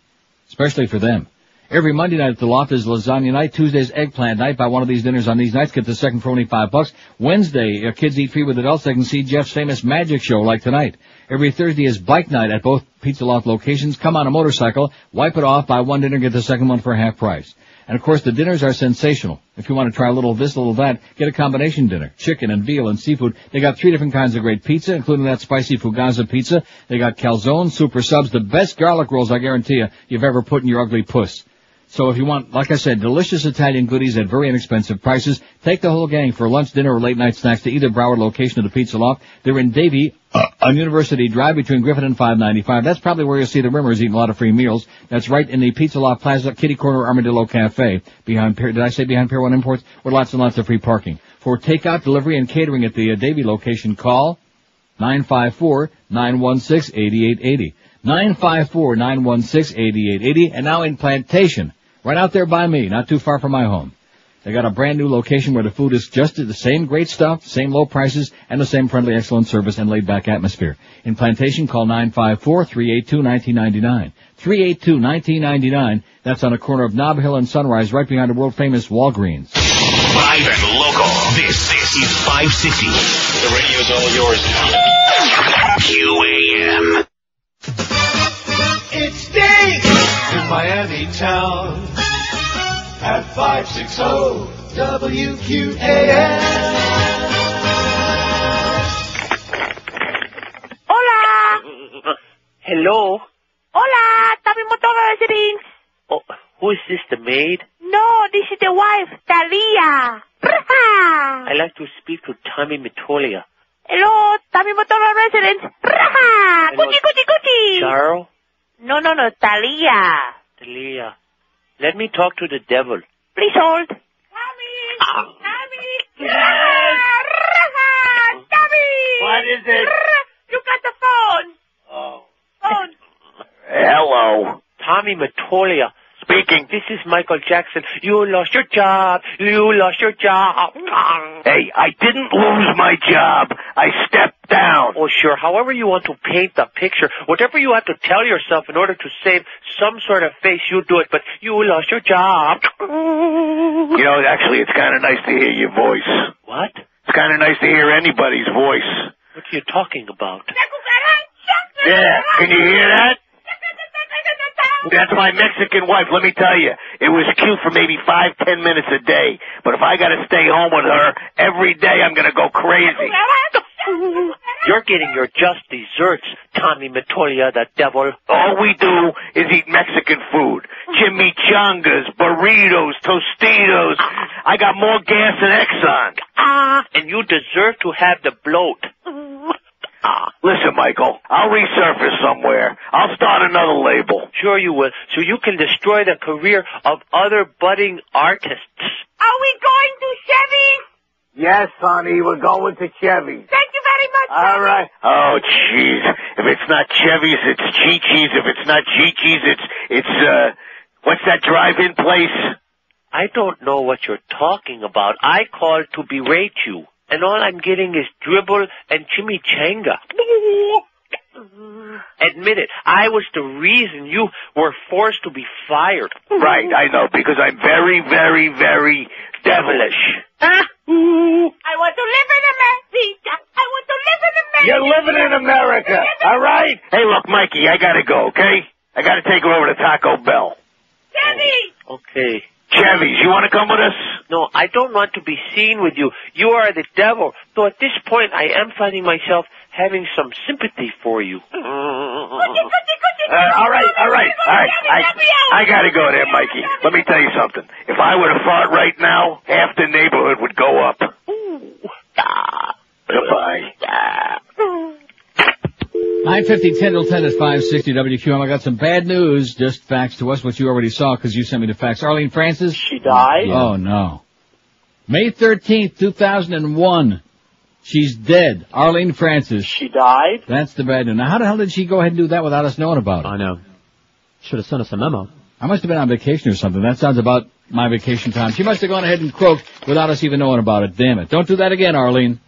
especially for them. Every Monday night at the Loft is lasagna night. Tuesday's eggplant night. Buy one of these dinners on these nights. Get the second for only $5. Wednesday, kids eat free with adults. They can see Jeff's famous magic show like tonight. Every Thursday is bike night at both Pizza Loft locations. Come on a motorcycle, wipe it off, buy one dinner, get the second one for half price. And of course, the dinners are sensational. If you want to try a little of this, a little of that, get a combination dinner. Chicken and veal and seafood. They got 3 different kinds of great pizza, including that spicy Fugaza pizza. They got calzone, super subs, the best garlic rolls, I guarantee you've ever put in your ugly puss. So if you want, like I said, delicious Italian goodies at very inexpensive prices, take the whole gang for lunch, dinner, or late night snacks to either Broward location of the Pizza Loft. They're in Davie, on University Drive between Griffin and 595. That's probably where you'll see the Rimmers eating a lot of free meals. That's right in the Pizza Loft Plaza, kitty corner Armadillo Cafe, behind Pier 1 Imports, with lots and lots of free parking. For takeout, delivery, and catering at the Davie location, call 954-916-8880. 954-916-8880. And now in Plantation, right out there by me, not too far from my home. They got a brand new location where the food is just the same great stuff, same low prices, and the same friendly, excellent service and laid-back atmosphere. In Plantation, call 954-382-1999. 382-1999. That's on the corner of Nob Hill and Sunrise, right behind the world-famous Walgreens. Live and local. This is 560. The radio's all yours now. QAM. It stinks in Miami town at 560 WQAM. Hola. Hello. Hola, Tommy Motor residence. Oh, who is this, the maid? No, this is the wife, Talia. I'd like to speak to Tommy Matolia. Hello, Tommy Motor residence. Gucci, gucci, gucci. Charo? No, Talia. Talia. Let me talk to the devil. Please hold. Tommy! Yes! Tommy! What is it? You got the phone. Oh. Phone. Hello. Tommy Matolia. Speaking. This is Michael Jackson. You lost your job. You lost your job. Hey, I didn't lose my job. I stepped down. Oh, sure. However you want to paint the picture, whatever you have to tell yourself in order to save some sort of face, you do it, but you lost your job. You know, actually, it's kind of nice to hear your voice. What? It's kind of nice to hear anybody's voice. What are you talking about? Yeah, can you hear that? That's my Mexican wife. Let me tell you, it was cute for maybe 5-10 minutes a day. But if I got to stay home with her every day, I'm going to go crazy. You're getting your just desserts, Tommy Matolia, the devil. All we do is eat Mexican food. Chimichangas, burritos, Tostitos. I got more gas than Exxon. And you deserve to have the bloat. Listen, Michael, I'll resurface somewhere. I'll start another label. Sure you will, so you can destroy the career of other budding artists. Are we going to Chevy? Yes, honey, we're going to Chevy. Thank you very much. All right. Oh, jeez. If it's not Chevy's, it's Chi-Chi's. If it's not Chi-Chi's, it's what's that drive-in place? I don't know what you're talking about. I called to berate you. And all I'm getting is dribble and chimichanga. Admit it, I was the reason you were forced to be fired. Right, I know, because I'm very, very, very devilish. I want to live in America. I want to live in America. You're living in America, all right? Hey, look, Mikey, I gotta go, okay? I gotta take her over to Taco Bell. Chevy! Okay. Chevy's, you want to come with us? No, I don't want to be seen with you. You are the devil. Though at this point, I am finding myself having some sympathy for you. All right. I gotta go there, Mikey. Let me tell you something. If I were to fart right now, half the neighborhood would go up. Goodbye. 9:50, 10 till 10 at 560 WQM. I got some bad news. Just facts to us, what you already saw because you sent me the facts. Arlene Francis? She died? Yeah. Oh, no. May 13th, 2001. She's dead. Arlene Francis. She died? That's the bad news. Now, how the hell did she go ahead and do that without us knowing about it? I know. Should have sent us a memo. I must have been on vacation or something. That sounds about my vacation time. She must have gone ahead and croaked without us even knowing about it. Damn it. Don't do that again, Arlene.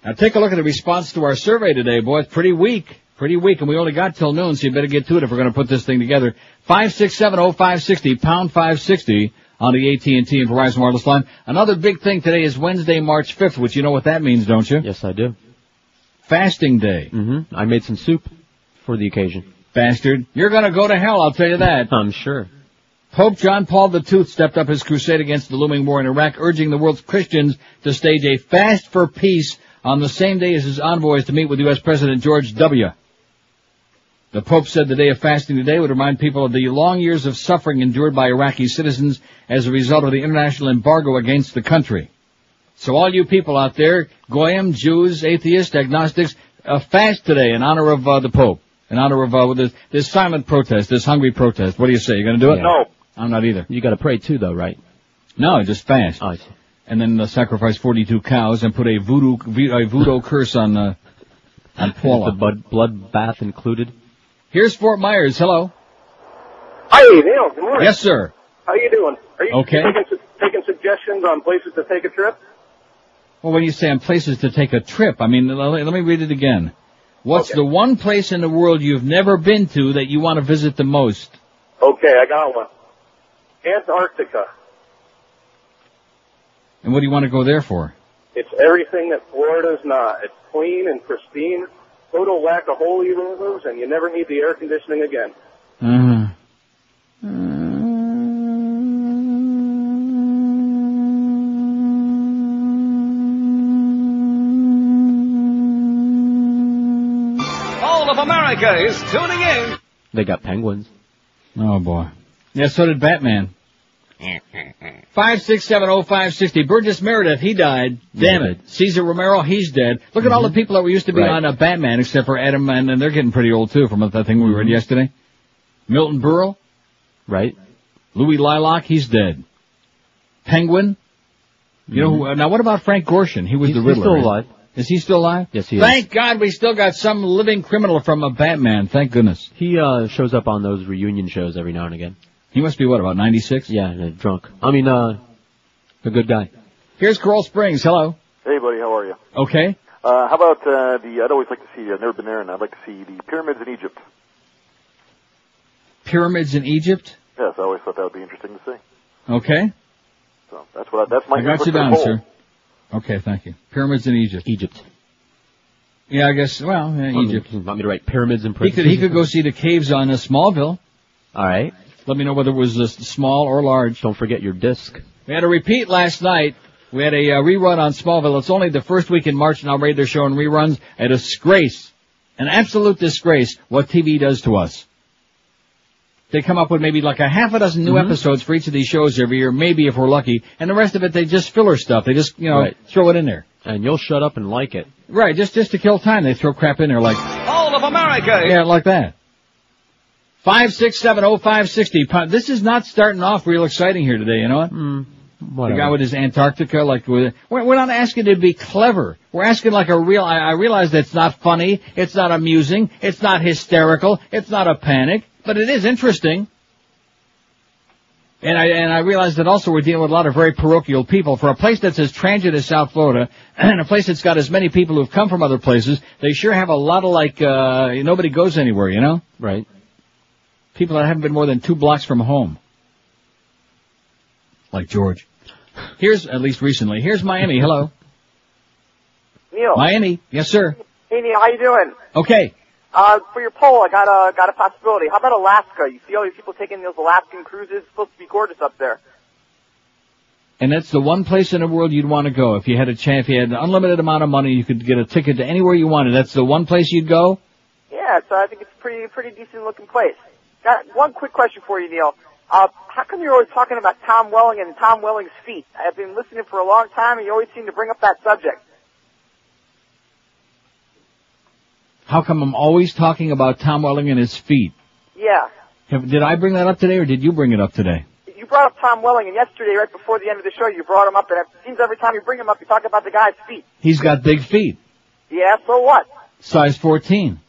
Now take a look at the response to our survey today, boy. It's pretty weak. Pretty weak, and we only got till noon, so you better get to it if we're going to put this thing together. 5670560, pound 560 on the AT&T and Verizon wireless line. Another big thing today is Wednesday, March 5th, which you know what that means, don't you? Yes, I do. Fasting day. Mm-hmm. I made some soup for the occasion. Bastard. You're going to go to hell, I'll tell you that. I'm sure. Pope John Paul II stepped up his crusade against the looming war in Iraq, urging the world's Christians to stage a fast for peace on the same day as his envoys to meet with U.S. President George W. The Pope said the day of fasting today would remind people of the long years of suffering endured by Iraqi citizens as a result of the international embargo against the country. So all you people out there, Goyim, Jews, atheists, agnostics, fast today in honor of the Pope, in honor of this silent protest, this hungry protest. What do you say? You going to do it? Yeah. No. I'm not either. You got to pray too, though, right? No, just fast. Oh, I see. And then sacrifice 42 cows and put a voodoo curse on Paula. Is the blood bath included? Here's Fort Myers. Hello. Hi, Neil. Good morning. Yes, sir. How you doing? Are you okay? Taking suggestions on places to take a trip? Well, when you say on places to take a trip, I mean, let me read it again. What's the one place in the world you've never been to that you want to visit the most? Okay, I got one. Antarctica. And what do you want to go there for? It's everything that Florida's not. It's clean and pristine, total lack of holy rollers, and you never need the air conditioning again. All of America is tuning in. They got penguins. Oh, boy. Yeah, so did Batman. 5670560. Burgess Meredith, he died. Damn it. Cesar Romero, he's dead. Look at all the people that were used to be on Batman, except for Adam, and they're getting pretty old, too, from that thing we read yesterday. Milton Berle. Right. Louis Lilac, he's dead. Penguin. You know who, now what about Frank Gorshin? He was the Riddler. He's still alive. Is he still alive? Yes, he is. Thank God we still got some living criminal from a Batman. Thank goodness. He shows up on those reunion shows every now and again. He must be, what, about 96? Yeah, drunk. I mean, a good guy. Here's Coral Springs. Hello. Hey, buddy. How are you? Okay. How about I'd always like to see, I've never been there, and I'd like to see the pyramids in Egypt. Pyramids in Egypt? Yes, I always thought that would be interesting to see. Okay. So that's my I got you down, sir. Okay, thank you. Pyramids in Egypt. Egypt. Yeah, I guess, Egypt. You want me to write pyramids in He could go see the caves on Smallville. All right. Let me know whether it was small or large. Don't forget your disc. We had a repeat last night. We had a rerun on Smallville. It's only the first week in March, and already they're showing reruns. A disgrace. An absolute disgrace what TV does to us. They come up with maybe like a half a dozen new episodes for each of these shows every year, maybe if we're lucky. And the rest of it, they just filler stuff. They just, throw it in there. And you'll shut up and like it. Right, just to kill time. They throw crap in there like... All of America! Yeah, like that. 5670560. This is not starting off real exciting here today, you know what? Whatever. The guy with his Antarctica, we're not asking to be clever. We're asking like a real... I realize that it's not funny, it's not amusing, it's not hysterical, it's not a panic. But it is interesting. And I realize that also we're dealing with a lot of very parochial people. For a place that's as transient as South Florida, and a place that's got as many people who've come from other places, they sure have a lot of nobody goes anywhere, you know? Right. People that haven't been more than 2 blocks from home. Like George. At least recently. Here's Miami. Hello. Neil. Miami. Yes, sir. Hey, Neil. How you doing? Okay. For your poll, I got a possibility. How about Alaska? You see all these people taking those Alaskan cruises? It's supposed to be gorgeous up there. And that's the one place in the world you'd want to go. If you had if you had an unlimited amount of money, you could get a ticket to anywhere you wanted. That's the one place you'd go? Yeah, so I think it's a pretty decent looking place. Got one quick question for you, Neil. How come you're always talking about Tom Welling and Tom Welling's feet? I've been listening for a long time, and you always seem to bring up that subject. How come I'm always talking about Tom Welling and his feet? Yeah. Did I bring that up today, or did you bring it up today? You brought up Tom Welling, and yesterday, right before the end of the show, you brought him up, and it seems every time you bring him up, you talk about the guy's feet. He's got big feet. Yeah, so what? Size 14.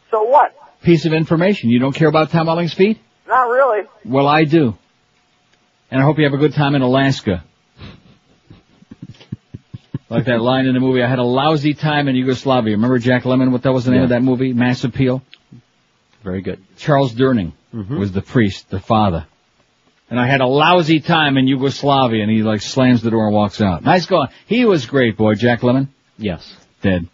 So what? Piece of information. You don't care about Tom Welling's feet? Not really. Well, I do. And I hope you have a good time in Alaska. Like that line in the movie, I had a lousy time in Yugoslavia. Remember Jack Lemmon, what that was the name of that movie? Mass Appeal? Very good. Charles Durning was the priest, the father. And I had a lousy time in Yugoslavia, and he slams the door and walks out. Nice going. He was great, boy, Jack Lemmon. Yes. Dead.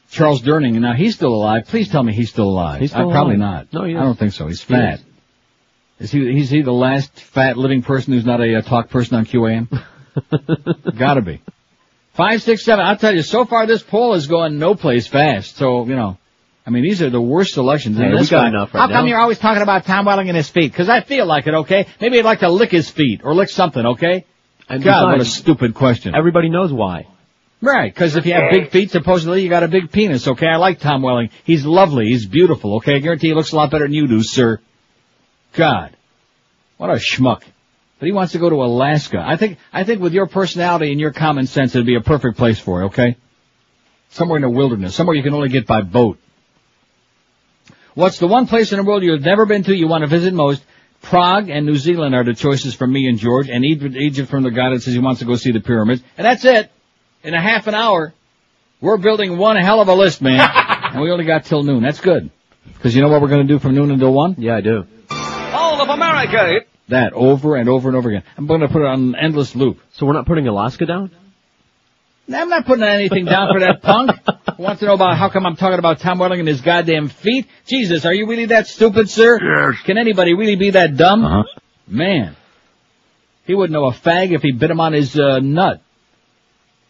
Charles Durning, now he's still alive. Please tell me he's still alive. He's still Probably alive. not. No, he I don't think so. He's fat. Is he the last fat living person who's not a talk person on QAM? Gotta be. 567. I'll tell you, so far this poll is going no place fast. So, these are the worst selections. Hey, we got enough right How now. come you're always talking about Tom Welling and his feet? Because I feel like it, okay? Maybe I'd like to lick his feet or lick something, okay? And God, what a stupid question. Everybody knows why. Right, because if you have big feet, supposedly you got a big penis, okay? I like Tom Welling. He's lovely. He's beautiful, okay? I guarantee he looks a lot better than you do, sir. God. What a schmuck. But he wants to go to Alaska. I think with your personality and your common sense, it'd be a perfect place for you, okay? Somewhere in the wilderness. Somewhere you can only get by boat. What's the one place in the world you've never been to you want to visit most? Prague and New Zealand are the choices from me and George, and Egypt from the guy that says he wants to go see the pyramids. And that's it. In a half an hour, we're building one hell of a list, man. And we only got till noon. That's good. Because you know what we're going to do from noon until 1? Yeah, I do. All of America. That over and over and over again. I'm going to put it on an endless loop. So we're not putting Alaska down? I'm not putting anything down for that punk. Wants to know about how come I'm talking about Tom Welling and his goddamn feet? Jesus, are you really that stupid, sir? Yes. Can anybody really be that dumb? Uh-huh. Man. He wouldn't know a fag if he bit him on his nut.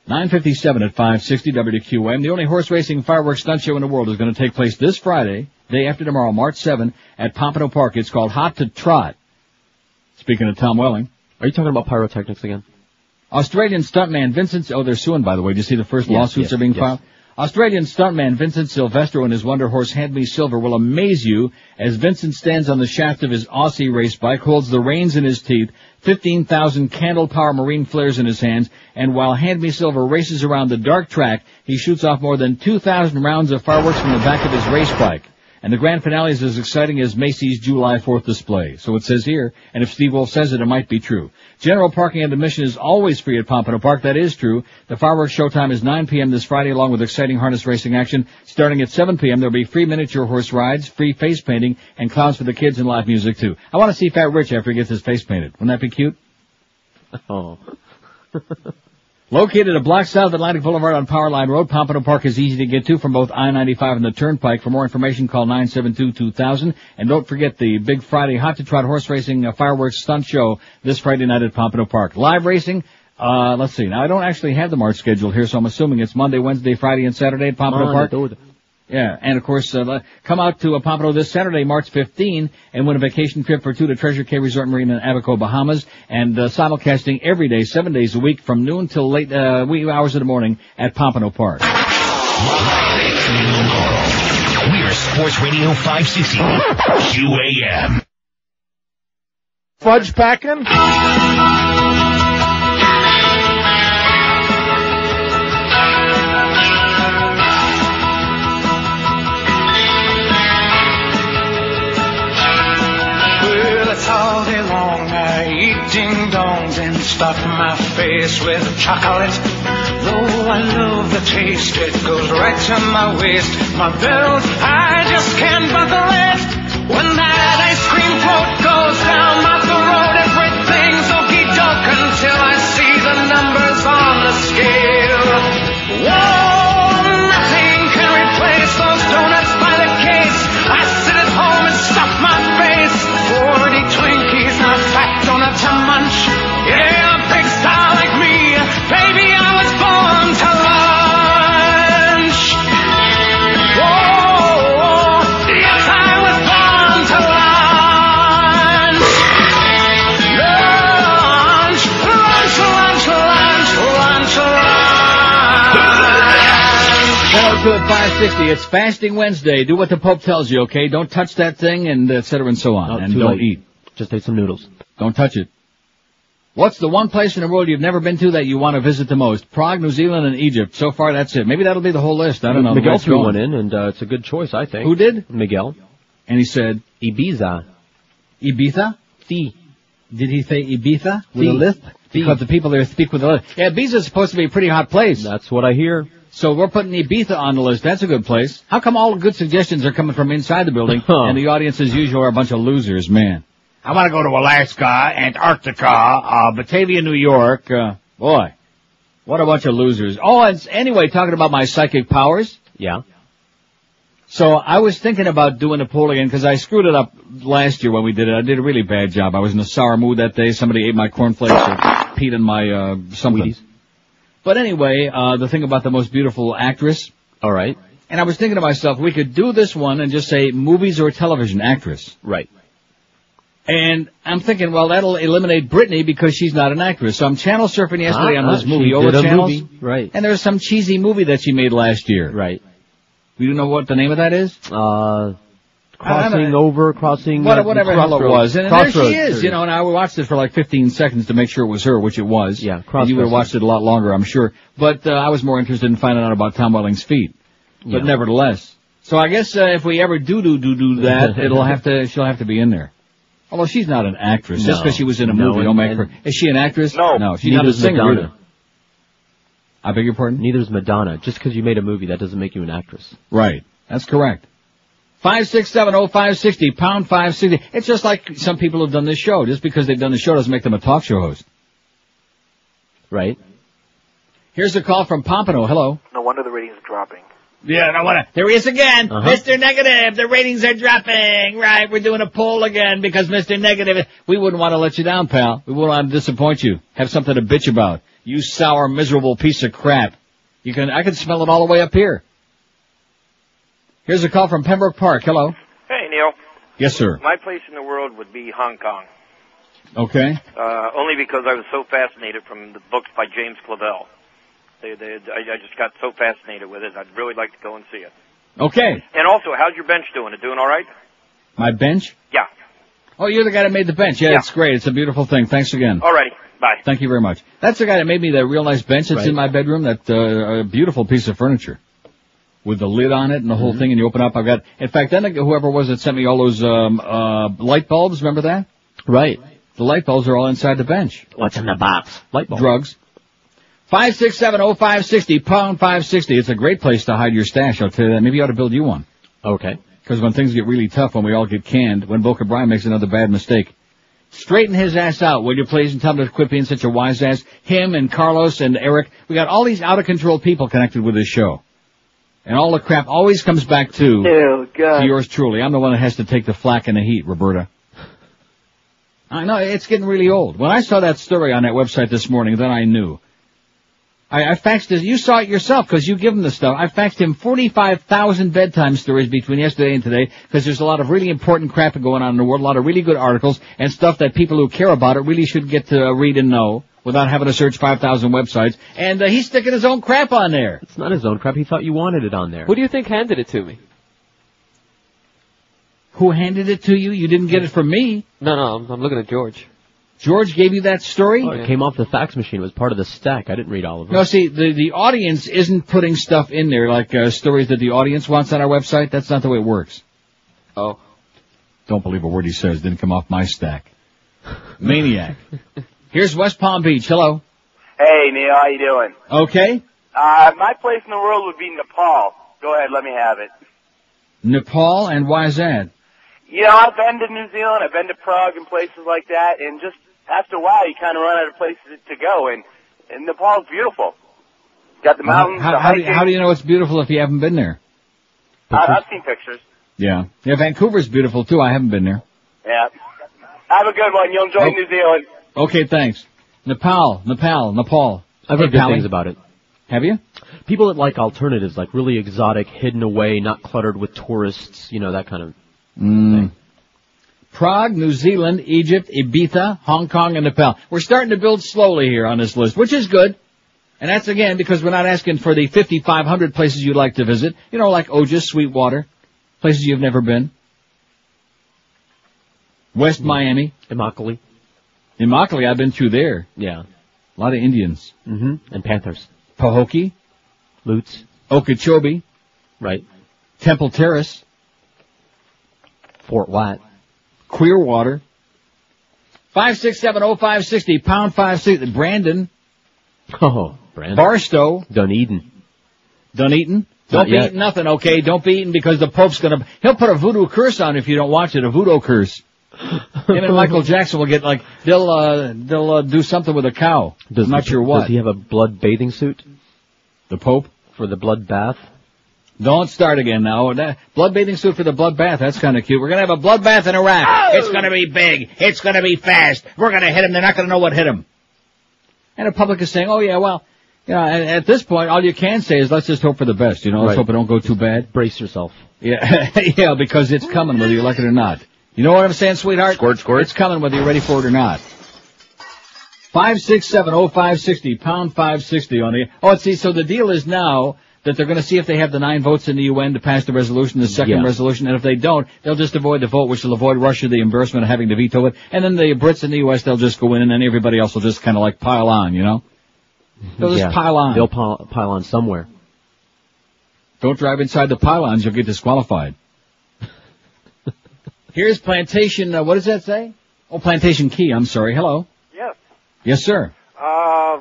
9:57 at 560 WQM. The only horse racing fireworks stunt show in the world is going to take place this Friday, day after tomorrow, March 7, at Pompano Park. It's called Hot to Trot. Speaking of Tom Welling. Are you talking about pyrotechnics again? Australian stuntman Vincent... Oh, they're suing, by the way. Did you see the first lawsuits are being filed? Australian stuntman Vincent Silvestro and his Wonder Horse Hand Me Silver will amaze you as Vincent stands on the shaft of his Aussie race bike, holds the reins in his teeth, 15,000 candle power marine flares in his hands, and while Hand Me Silver races around the dark track, he shoots off more than 2,000 rounds of fireworks from the back of his race bike. and the grand finale is as exciting as Macy's July 4th display. So it says here, and if Steve Wolf says it, it might be true. General parking and admission is always free at Pompano Park. That is true. The fireworks showtime is 9 p.m. this Friday, along with exciting harness racing action. Starting at 7 p.m., there'll be free miniature horse rides, free face painting, and clowns for the kids and live music, too. I want to see Fat Rich after he gets his face painted. Wouldn't that be cute? Oh. Located a block south of Atlantic Boulevard on Powerline Road, Pompano Park is easy to get to from both I-95 and the Turnpike. For more information, call 972-2000. And don't forget the Big Friday Hot to Trot horse racing fireworks stunt show this Friday night at Pompano Park. Live racing, let's see. Now, I don't actually have the March schedule here, so I'm assuming it's Monday, Wednesday, Friday, and Saturday at Pompano Park. Yeah, and of course, come out to Pompano this Saturday, March 15, and win a vacation trip for two to Treasure Cay Resort Marine in Abaco, Bahamas, and simulcasting every day, 7 days a week, from noon till late wee hours of the morning at Pompano Park. We are Sports Radio 560 QAM. Fudge packing? All day long I eat ding-dongs and stuff my face with chocolate. Though I love the taste, it goes right to my waist. My belt, I just can't buckle it. When that ice cream float goes down my throat, everything's okey-doke until I see the numbers on the scale. Whoa, nothing can replace those donuts by the case. I sit at home and stuff my face. 40 Twinkies and a fat donut to munch. Yeah, a big star like me, baby, I was born to lunch. Whoa, yes, I was born to lunch. Lunch, lunch, lunch, lunch, lunch, lunch. 102 at 560. It's Fasting Wednesday. Do what the Pope tells you, okay? Don't touch that thing, and et cetera and so on. And don't eat. Just take some noodles. Don't touch it. What's the one place in the world you've never been to that you want to visit the most? Prague, New Zealand, and Egypt. So far, that's it. Maybe that'll be the whole list. I don't know. Miguel threw one in, and it's a good choice, I think. Who did? Miguel. And he said? Ibiza. Ibiza? Si. Did he say Ibiza? With a lisp? Because the people there speak with a lisp. Yeah, Ibiza's supposed to be a pretty hot place. That's what I hear. So we're putting Ibiza on the list. That's a good place. How come all the good suggestions are coming from inside the building, and the audience, as usual, are a bunch of losers, man? I want to go to Alaska, Antarctica, Batavia, New York. Boy, what a bunch of losers. Oh, and anyway, talking about my psychic powers. Yeah. So I was thinking about doing a poll again because I screwed it up last year when we did it. I did a really bad job. I was in a sour mood that day. Somebody ate my cornflakes or peed in my something. Wheaties. But anyway, the thing about the most beautiful actress. All right. And I was thinking to myself, we could do this one and just say movies or television actress. Right. And I'm thinking, well, that'll eliminate Britney because she's not an actress. So I'm channel surfing yesterday on this movie over channels. Right. And there's some cheesy movie that she made last year. Right. You know what the name of that is? Crossing. Whatever the hell it was. And there she is, you know, and I watched it for like 15 seconds to make sure it was her, which it was. Yeah, and you would have watched it a lot longer, I'm sure. But I was more interested in finding out about Tom Welling's feet. But nevertheless. So I guess if we ever do that, she'll have to be in there. Although she's not an actress. Just because she was in a movie don't make her. Is she an actress? No. She's not a singer either. I beg your pardon? Neither is Madonna. Just because you made a movie, that doesn't make you an actress. Right. That's correct. 5670560, pound 560. It's just like some people have done this show. Just because they've done the show doesn't make them a talk show host. Right. Here's a call from Pompano. Hello. No wonder the ratings are dropping. Yeah, no wonder. There he is again. Mr. Negative, the ratings are dropping. Right, we're doing a poll again because Mr. Negative, we wouldn't want to let you down, pal. We wouldn't want to disappoint you. Have something to bitch about. You sour, miserable piece of crap. I can smell it all the way up here. Here's a call from Pembroke Park. Hello. Hey, Neil. Yes, sir. My place in the world would be Hong Kong. Okay. Only because I was so fascinated from the books by James Clavell. I just got so fascinated with it. I'd really like to go and see it. Okay. And also, how's your bench doing? It doing all right? My bench? Yeah. Oh, you're the guy that made the bench. Yeah, it's great. It's a beautiful thing. Thanks again. All righty. Bye. Thank you very much. That's the guy that made me that real nice bench that's in my bedroom. That beautiful piece of furniture. with the lid on it and the whole thing, and you open up. In fact, then whoever was that sent me all those light bulbs, remember that? Right. The light bulbs are all inside the bench. What's in the box? Light bulbs. Drugs. 567-0560, pound 560. It's a great place to hide your stash, I'll tell you that. Maybe you ought to build you one. Okay. Because when things get really tough, when we all get canned, when Boca Brian makes another bad mistake, straighten his ass out, will you please, and tell him to quit being such a wise ass. Him and Carlos and Eric, we got all these out-of-control people connected with this show. And all the crap always comes back to yours truly. I'm the one that has to take the flak and the heat, Roberta. I know, it's getting really old. When I saw that story on that website this morning, then I knew. I faxed it. You saw it yourself because you give him the stuff. I faxed him 45,000 bedtime stories between yesterday and today because there's a lot of really important crap going on in the world, a lot of really good articles and stuff that people who care about it really should get to read and know without having to search 5,000 websites. And he's sticking his own crap on there. It's not his own crap. He thought you wanted it on there. Who do you think handed it to me? Who handed it to you? You didn't get it from me. No, I'm looking at George. George gave you that story? Oh, it came off the fax machine. It was part of the stack. I didn't read all of it. No, see, the audience isn't putting stuff in there like stories that the audience wants on our website. That's not the way it works. Oh. Don't believe a word he says. Didn't come off my stack. Maniac. Here's West Palm Beach. Hello. Hey, Neil. How you doing? Okay. My place in the world would be Nepal. Go ahead. Let me have it. Nepal? And why is that? You know, I've been to New Zealand. I've been to Prague and places like that, and just after a while, you kind of run out of places to go, and Nepal's beautiful. Got the mountains, the hiking. How do you know it's beautiful if you haven't been there? I've seen pictures. Yeah. Yeah, Vancouver's beautiful, too. I haven't been there. Yeah. Have a good one. You'll enjoy New Zealand. Okay, thanks. Nepal. I've heard good things about it. Have you? People that like alternatives, like really exotic, hidden away, not cluttered with tourists, you know, that kind of thing. Prague, New Zealand, Egypt, Ibiza, Hong Kong, and Nepal. We're starting to build slowly here on this list, which is good. And that's, again, because we're not asking for the 5,500 places you'd like to visit. You know, like Otis, Sweetwater, places you've never been. West Miami. Immokalee, I've been through there. Yeah. A lot of Indians. And Panthers. Pahokee. Lutz. Okeechobee. Right. Temple Terrace. Fort Watt. Clearwater. 5670560, pound 560. Brandon. Oh, Brandon. Barstow. Dunedin. Don't be eating nothing, okay? Don't be eating because the Pope's he'll put a voodoo curse on if you don't watch it, a voodoo curse. Him and Michael Jackson will get they'll do something with a cow. I'm not sure what. Does he have a blood bathing suit? The Pope? For the blood bath? Don't start again now. Blood bathing suit for the blood bath. That's kind of cute. We're going to have a blood bath in Iraq. Oh! It's going to be big. It's going to be fast. We're going to hit them. They're not going to know what hit them. And the public is saying, oh, yeah, well, you know, at this point, all you can say is let's just hope for the best. You know, let's hope it don't go too bad. Brace yourself. Yeah, yeah, because it's coming whether you like it or not. You know what I'm saying, sweetheart? Squirt. It's coming whether you're ready for it or not. 5670560, pound 560 on the... Oh, see, so the deal is now that they're going to see if they have the 9 votes in the UN to pass the resolution, the second resolution, and if they don't, they'll just avoid the vote, which will avoid Russia the embarrassment of having to veto it, and then the Brits in the U.S., they'll just go in, and then everybody else will just kind of like pile on, you know? They'll just pile on. They'll pile on somewhere. Don't drive inside the pylons, you'll get disqualified. Here's Plantation, what does that say? Oh, Plantation Key, I'm sorry. Hello. Yes. Yes, sir.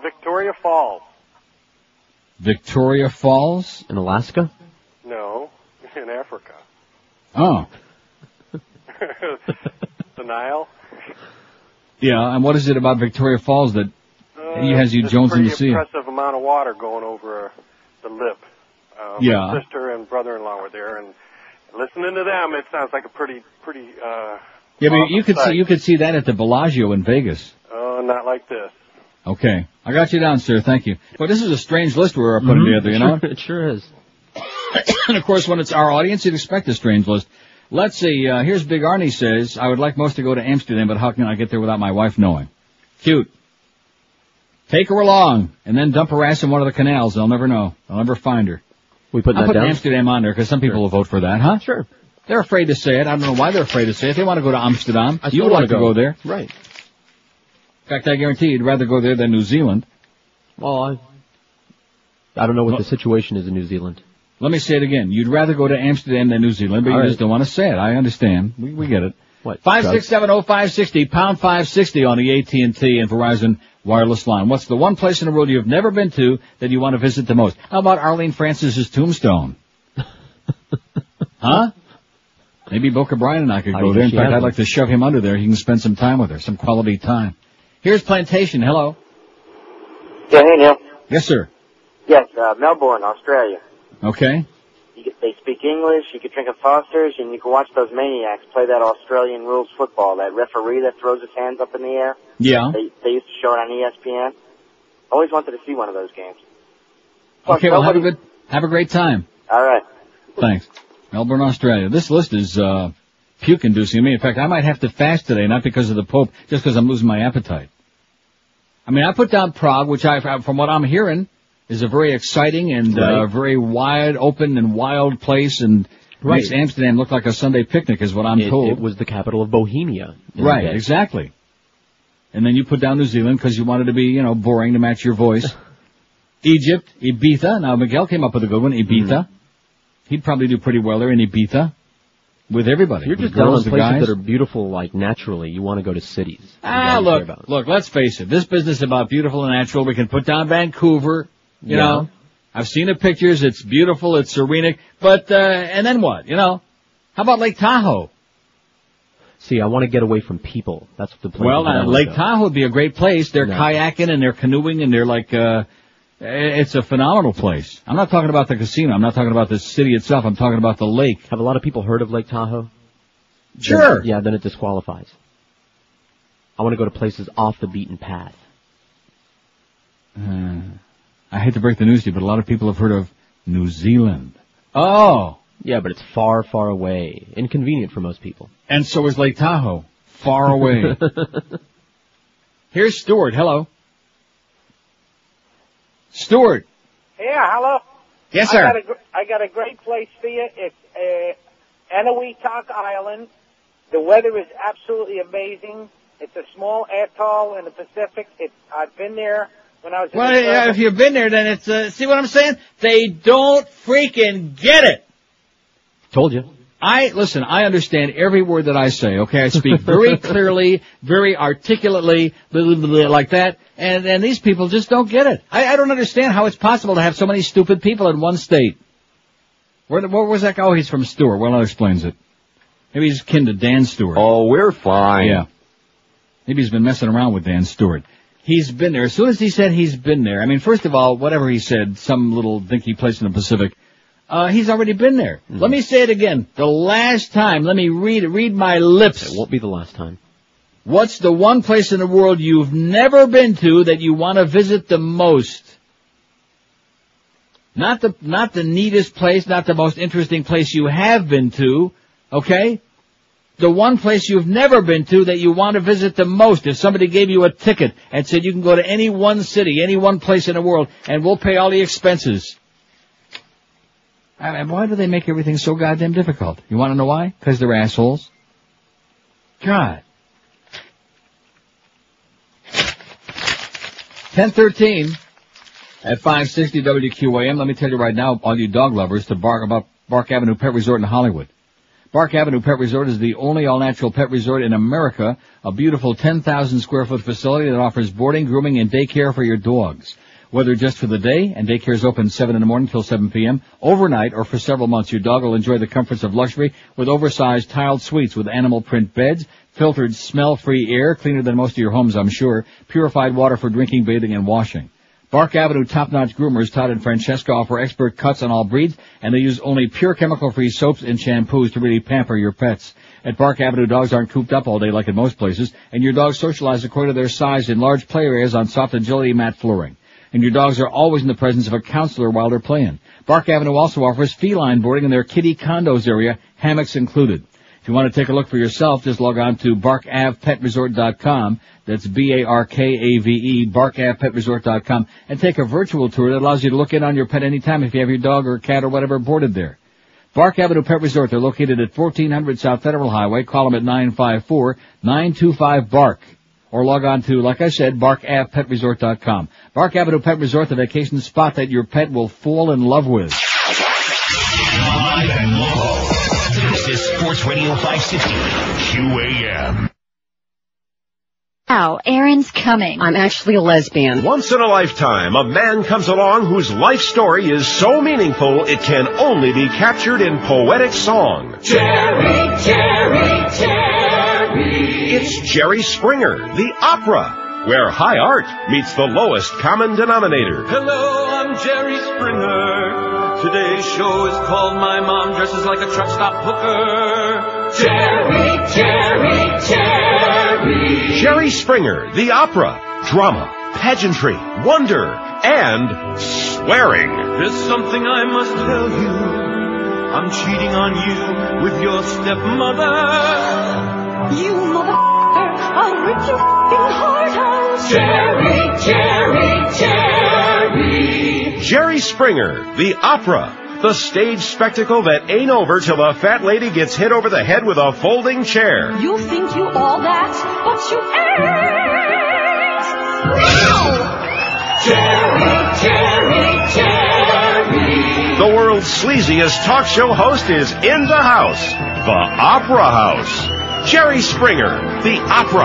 Victoria Falls. Victoria Falls? In Alaska? No, in Africa. Oh. The Nile. Yeah, and what is it about Victoria Falls that has you jonesing to see it? There's a pretty impressive amount of water going over the lip. My sister and brother-in-law were there, and listening to them, it sounds like a pretty. Yeah, but you could see that at the Bellagio in Vegas. Oh, not like this. Okay, I got you down, sir. Thank you. But this is a strange list we're putting together, you know. It sure is. And of course, when it's our audience, you'd expect a strange list. Let's see. Here's Big Arnie says, I would like most to go to Amsterdam, but how can I get there without my wife knowing? Cute. Take her along, and then dump her ass in one of the canals. They'll never know. They'll never find her. We put that put down? Amsterdam on there because some people will vote for that, huh? Sure. They're afraid to say it. I don't know why they're afraid to say it. They want to go to Amsterdam. You would like to go there. Right. In fact, I guarantee you'd rather go there than New Zealand. Well, I don't know what the situation is in New Zealand. Let me say it again. You'd rather go to Amsterdam than New Zealand, but you just don't want to say it. I understand. We get it. What? 5670560, pound 560 on the AT&T and Verizon wireless line. What's the one place in the world you've never been to that you want to visit the most? How about Arlene Francis's tombstone? Huh? Maybe Boca Brian and I could go there. In fact, I'd like to shove him under there. He can spend some time with her, some quality time. Here's Plantation. Hello. Yeah, hey, Neil. Yes, sir. Yes, Melbourne, Australia. Okay. They speak English, you can drink at Foster's, and you can watch those maniacs play that Australian rules football, that referee that throws his hands up in the air. Yeah. They used to show it on ESPN. Always wanted to see one of those games. Okay, well, have a great time. All right. Thanks. Melbourne, Australia. This list is, puke-inducing to me. In fact, I might have to fast today, not because of the Pope, just because I'm losing my appetite. I mean, I put down Prague, which from what I'm hearing, is a very exciting and very wide open and wild place, and makes Amsterdam look like a Sunday picnic, is what I'm told. It was the capital of Bohemia. Right, exactly. And then you put down New Zealand because you wanted to be, boring to match your voice. Egypt, Ibiza. Now, Miguel came up with a good one, Ibiza. Mm-hmm. He'd probably do pretty well there in Ibiza with everybody. You're just down on places that are beautiful, like, naturally. You want to go to cities. Look, let's face it. This business about beautiful and natural, we can put down Vancouver. You know, I've seen the pictures. It's beautiful. It's serenic. But, and then what? How about Lake Tahoe? See, I want to get away from people. That's what the place. Well, Lake Tahoe would be a great place. They're kayaking and they're canoeing and they're like, it's a phenomenal place. I'm not talking about the casino. I'm not talking about the city itself. I'm talking about the lake. Have a lot of people heard of Lake Tahoe? Sure. Then it disqualifies. I want to go to places off the beaten path. I hate to break the news to you, but a lot of people have heard of New Zealand. Oh. Yeah, but it's far, far away. Inconvenient for most people. And so is Lake Tahoe. Far away. Here's Stuart. Hello. Stuart. Yeah, hello. Yes, sir. I got a great place for you. It's Eniwetok Island. The weather is absolutely amazing. It's a small atoll in the Pacific. I've been there when I was. Well, if you've been there, then it's. See what I'm saying? They don't freaking get it. Told you. I understand every word that I say, okay? I speak very clearly, very articulately, blah, blah, blah, like that, and these people just don't get it. I don't understand how it's possible to have so many stupid people in one state. Where was that guy? Oh, he's from Stewart. Well, that explains it. Maybe he's kin to Dan Stewart. Oh, we're fine. Yeah. Maybe he's been messing around with Dan Stewart. He's been there. As soon as he said he's been there, I mean, first of all, whatever he said, some little dinky place in the Pacific, he's already been there. Mm-hmm. Let me say it again. The last time, let me read my lips. It won't be the last time. What's the one place in the world you've never been to that you want to visit the most? Not the neatest place, not the most interesting place you have been to, okay? The one place you've never been to that you want to visit the most. If somebody gave you a ticket and said you can go to any one city, any one place in the world, and we'll pay all the expenses. I mean, why do they make everything so goddamn difficult? You want to know why? Because they're assholes. God. 10:13 at 560 WQAM. Let me tell you right now, all you dog lovers, to bark about Bark Avenue Pet Resort in Hollywood. Bark Avenue Pet Resort is the only all-natural pet resort in America, a beautiful 10,000 square foot facility that offers boarding, grooming, and daycare for your dogs. Whether just for the day, and daycare is open 7 in the morning till 7 p.m., overnight, or for several months, your dog will enjoy the comforts of luxury with oversized tiled suites with animal print beds, filtered smell-free air, cleaner than most of your homes, I'm sure, purified water for drinking, bathing, and washing. Bark Avenue top-notch groomers, Todd and Francesca, offer expert cuts on all breeds, and they use only pure chemical-free soaps and shampoos to really pamper your pets. At Bark Avenue, dogs aren't cooped up all day like in most places, and your dogs socialize according to their size in large play areas on soft agility mat flooring. And your dogs are always in the presence of a counselor while they're playing. Bark Avenue also offers feline boarding in their kitty condos area, hammocks included. If you want to take a look for yourself, just log on to barkavpetresort.com. That's B-A-R-K-A-V-E, barkavpetresort.com, and take a virtual tour that allows you to look in on your pet anytime if you have your dog or cat or whatever boarded there. Bark Avenue Pet Resort, they're located at 1400 South Federal Highway. Call them at 954-925-BARK. Or log on to, like I said, barkavpetresort.com. Bark Avenue Pet Resort, the vacation spot that your pet will fall in love with. Live and local. This is Sports Radio 560 QAM. Now, Aaron's coming. I'm actually a lesbian. Once in a lifetime, a man comes along whose life story is so meaningful it can only be captured in poetic song. Jerry, Jerry, Jerry. It's Jerry Springer, the opera, where high art meets the lowest common denominator. Hello, I'm Jerry Springer. Today's show is called My Mom Dresses Like a Truck Stop Hooker. Jerry, Jerry, Jerry. Jerry Springer, the opera, drama, pageantry, wonder, and swearing. There's something I must tell you. I'm cheating on you with your stepmother. You motherfucker, I'll rip your heart out. Jerry, Jerry, Jerry. Jerry Springer, the opera, the stage spectacle that ain't over till the fat lady gets hit over the head with a folding chair. You think you all that, but you ain't. Jerry, Jerry, Jerry. The world's sleaziest talk show host is in the house, the Opera House. Jerry Springer, the opera.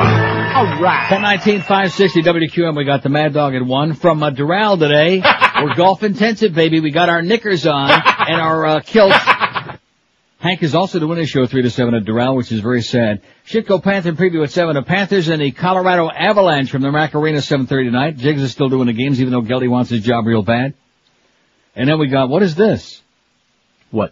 All right. 1019 560 WQM. We got the Mad Dog at 1 from Doral today. We're golf intensive, baby. We got our knickers on and our kilts. Hank is also doing his show 3 to 7 at Doral, which is very sad. Shitco Panther preview at 7. The Panthers and the Colorado Avalanche from the Mac Arena 7:30 tonight. Jiggs is still doing the games, even though Geldy wants his job real bad. And then we got, what is this? What?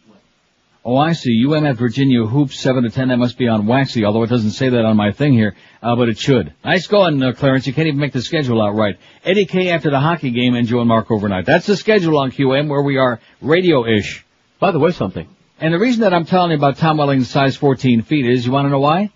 Oh, I see. UM at Virginia Hoops 7 to 10. That must be on Waxy, although it doesn't say that on my thing here, but it should. Nice going, Clarence. You can't even make the schedule out right. Eddie K after the hockey game and Joe and Mark overnight. That's the schedule on QM where we are radio-ish. By the way, something. And the reason that I'm telling you about Tom Welling's size 14 feet is, you want to know why?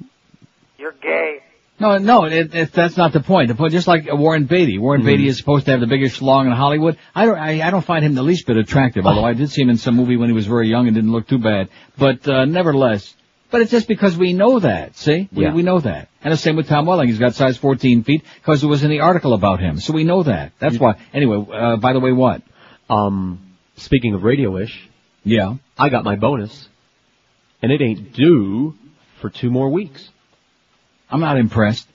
You're gay. No, that's not the point. The point, just like Warren Beatty. Warren Beatty is supposed to have the biggest schlong in Hollywood. I don't find him the least bit attractive, although I did see him in some movie when he was very young and didn't look too bad. But, nevertheless. But it's just because we know that, see? We know that. And the same with Tom Welling. He's got size 14 feet because it was in the article about him. So we know that. That's why. Anyway, by the way, what? Speaking of radio-ish. Yeah. I got my bonus. And it ain't due for 2 more weeks. I'm not impressed.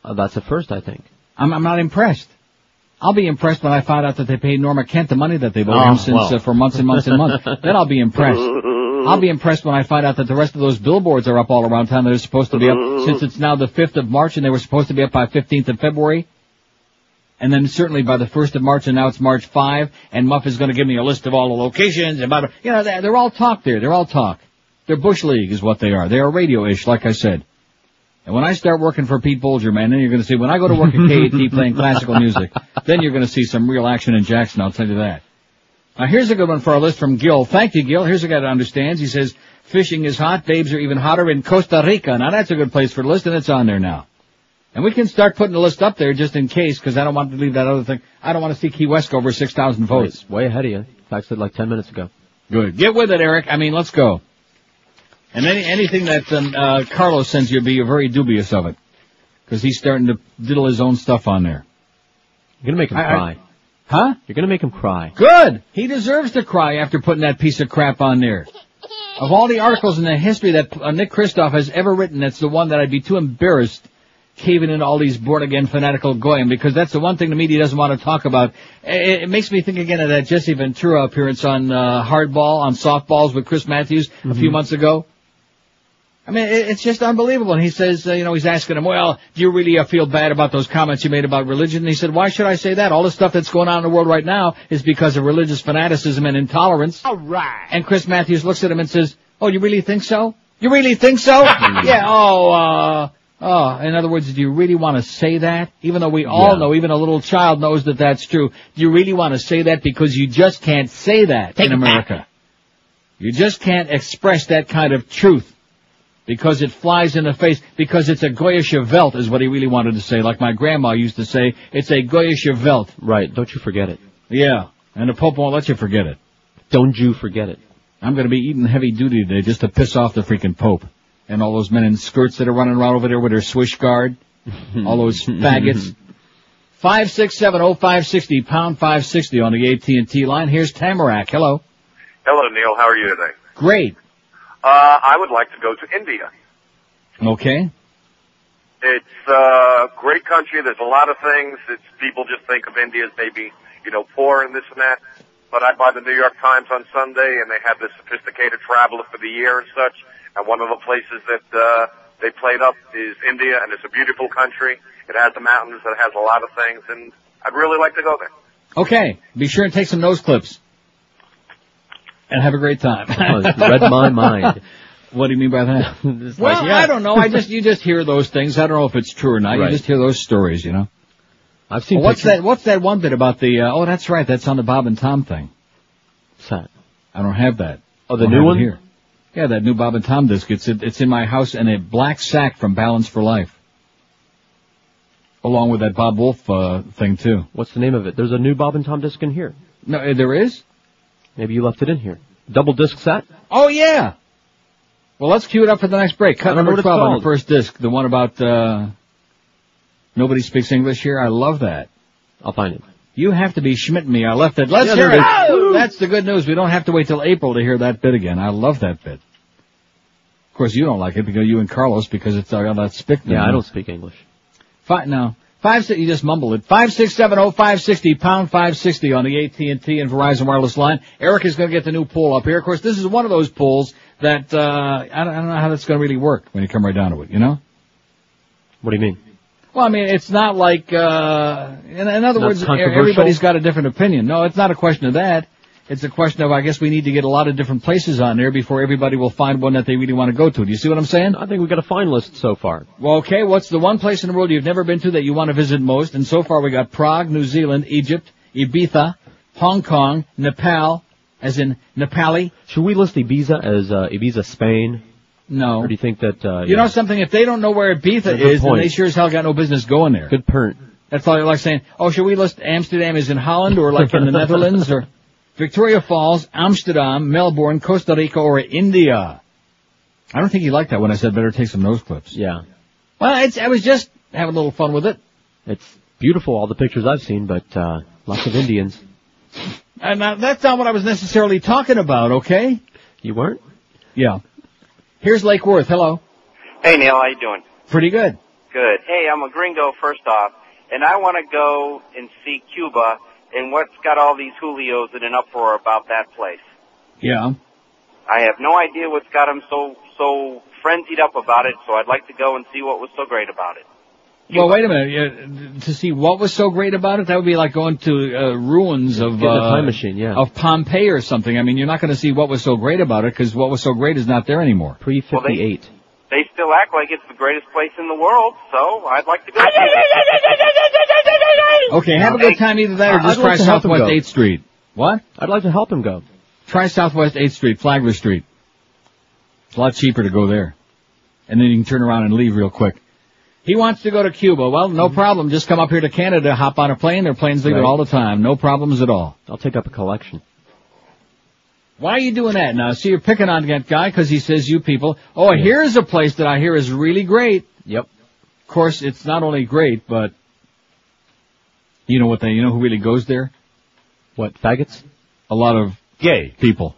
That's a first, I think. I'm not impressed. I'll be impressed when I find out that they paid Norma Kent the money that they've owed him since for months and months and months. Then I'll be impressed. I'll be impressed when I find out that the rest of those billboards are up all around town. They're supposed to be up since it's now the 5th of March and they were supposed to be up by 15th of February. And then certainly by the 1st of March, and now it's March 5, and Muff is going to give me a list of all the locations. And they're all talk there. They're all talk. They're Bush League is what they are. They are radio-ish, like I said. And when I start working for Pete Bolger, man, then you're going to see, when I go to work at KAT playing classical music, then you're going to see some real action in Jackson, I'll tell you that. Now here's a good one for our list from Gil. Thank you, Gil. Here's a guy that understands. He says, fishing is hot, babes are even hotter in Costa Rica. Now that's a good place for the list, and it's on there now. And we can start putting the list up there just in case, because I don't want to leave that other thing. I don't want to see Key West go over 6,000 votes. It's way ahead of you. I said like 10 minutes ago. Good. Get with it, Eric. I mean, let's go. And anything that Carlos sends you, be very dubious of it. Because he's starting to diddle his own stuff on there. You're going to make him cry. Huh? You're going to make him cry. Good! He deserves to cry after putting that piece of crap on there. Of all the articles in the history that Nick Kristof has ever written, that's the one that I'd be too embarrassed caving into all these born-again fanatical goyim, because that's the one thing the media doesn't want to talk about. It makes me think again of that Jesse Ventura appearance on Hardball, on Softballs with Chris Matthews a few months ago. I mean, it's just unbelievable. And he says, he's asking him, well, do you really feel bad about those comments you made about religion? And he said, why should I say that? All the stuff that's going on in the world right now is because of religious fanaticism and intolerance. All right. And Chris Matthews looks at him and says, oh, you really think so? You really think so? Yeah, in other words, do you really want to say that? Even though we all know, even a little child knows that that's true. Do you really want to say that? Because you just can't say that in America. You just can't express that kind of truth. Because it flies in the face, because it's a goyish Welt is what he really wanted to say. Like my grandma used to say, it's a goyish Welt. Right, don't you forget it. Yeah, and the Pope won't let you forget it. Don't you forget it. I'm going to be eating heavy duty today just to piss off the freaking Pope. And all those men in skirts that are running around over there with their swish guard. All those faggots. 5670560, pound 560 on the AT&T line. Here's Tamarack. Hello. Hello, Neil. How are you today? Great. I would like to go to India. Okay. It's a great country. There's a lot of things. People just think of India as maybe, poor and this and that. But I buy the New York Times on Sunday, and they have this sophisticated traveler for the year and such. And one of the places that they played up is India, and it's a beautiful country. It has the mountains. It has a lot of things, and I'd really like to go there. Okay. Be sure and take some nose clips. And have a great time. Oh, it's read my mind. What do you mean by that? Well, I don't know. You just hear those things. I don't know if it's true or not. Right. You just hear those stories, I've seen. What's that one bit about the? Oh, that's right. That's on the Bob and Tom thing. What's that? I don't have that. Oh, the new one here. Yeah, that new Bob and Tom disc. It's in my house in a black sack from Balance for Life, along with that Bob Wolf thing too. What's the name of it? There's a new Bob and Tom disc in here. No, there is. Maybe you left it in here. Double disc set? Oh, yeah. Well, let's cue it up for the next break. Cut number 12 on the first disc. The one about, nobody speaks English here. I love that. I'll find it. You have to be Schmitting me. I left it. Let's hear it. Oh! That's the good news. We don't have to wait till April to hear that bit again. I love that bit. Of course, you don't like it because you and Carlos, because it's all that spick. Yeah, I don't speak English. No. 5, you just mumbled it. 5670560, pound 560 on the AT&T and Verizon wireless line. Eric is going to get the new poll up here. Of course, this is one of those polls that, I don't know how that's going to really work when you come right down to it, What do you mean? Well, I mean, it's not like, in other words, everybody's got a different opinion. No, it's not a question of that. It's a question of, I guess we need to get a lot of different places on there before everybody will find one that they really want to go to. Do you see what I'm saying? I think we've got a fine list so far. Well, okay, what's the one place in the world you've never been to that you want to visit most? And so far we got Prague, New Zealand, Egypt, Ibiza, Hong Kong, Nepal, as in Nepali. Should we list Ibiza as Ibiza, Spain? No. Or do you think that... You know something? If they don't know where Ibiza is, then they sure as hell got no business going there. Good point. That's all like saying, oh, should we list Amsterdam as in Holland or like in the Netherlands or... Victoria Falls, Amsterdam, Melbourne, Costa Rica, or India. I don't think he liked that when I said better take some nose clips. Yeah. Well, I was just having a little fun with it. It's beautiful, all the pictures I've seen, but lots of Indians. And that's not what I was necessarily talking about, okay? You weren't? Yeah. Here's Lake Worth. Hello. Hey, Neil. How you doing? Pretty good. Good. Hey, I'm a gringo, first off, and I want to go and see Cuba. And what's got all these Julios in an uproar about that place? Yeah. I have no idea what's got them so frenzied up about it, so I'd like to go and see what was so great about it. Well, wait a minute. To see what was so great about it, that would be like going to ruins of the time machine, of Pompeii or something. I mean, you're not going to see what was so great about it because what was so great is not there anymore. Pre-58. Well, they still act like it's the greatest place in the world, so I'd like to go see it. Okay, have a good time either that or just try Southwest 8th Street. What? I'd like to help him go. Try Southwest 8th Street, Flagler Street. It's a lot cheaper to go there. And then you can turn around and leave real quick. He wants to go to Cuba. Well, no problem. Just come up here to Canada, hop on a plane. Their planes leave it all the time. No problems at all. I'll take up a collection. Why are you doing that now? See, you're picking on that guy because he says you people, here's a place that I hear is really great. Yep. Of course, it's not only great, but you know who really goes there? What, faggots? A lot of gay people.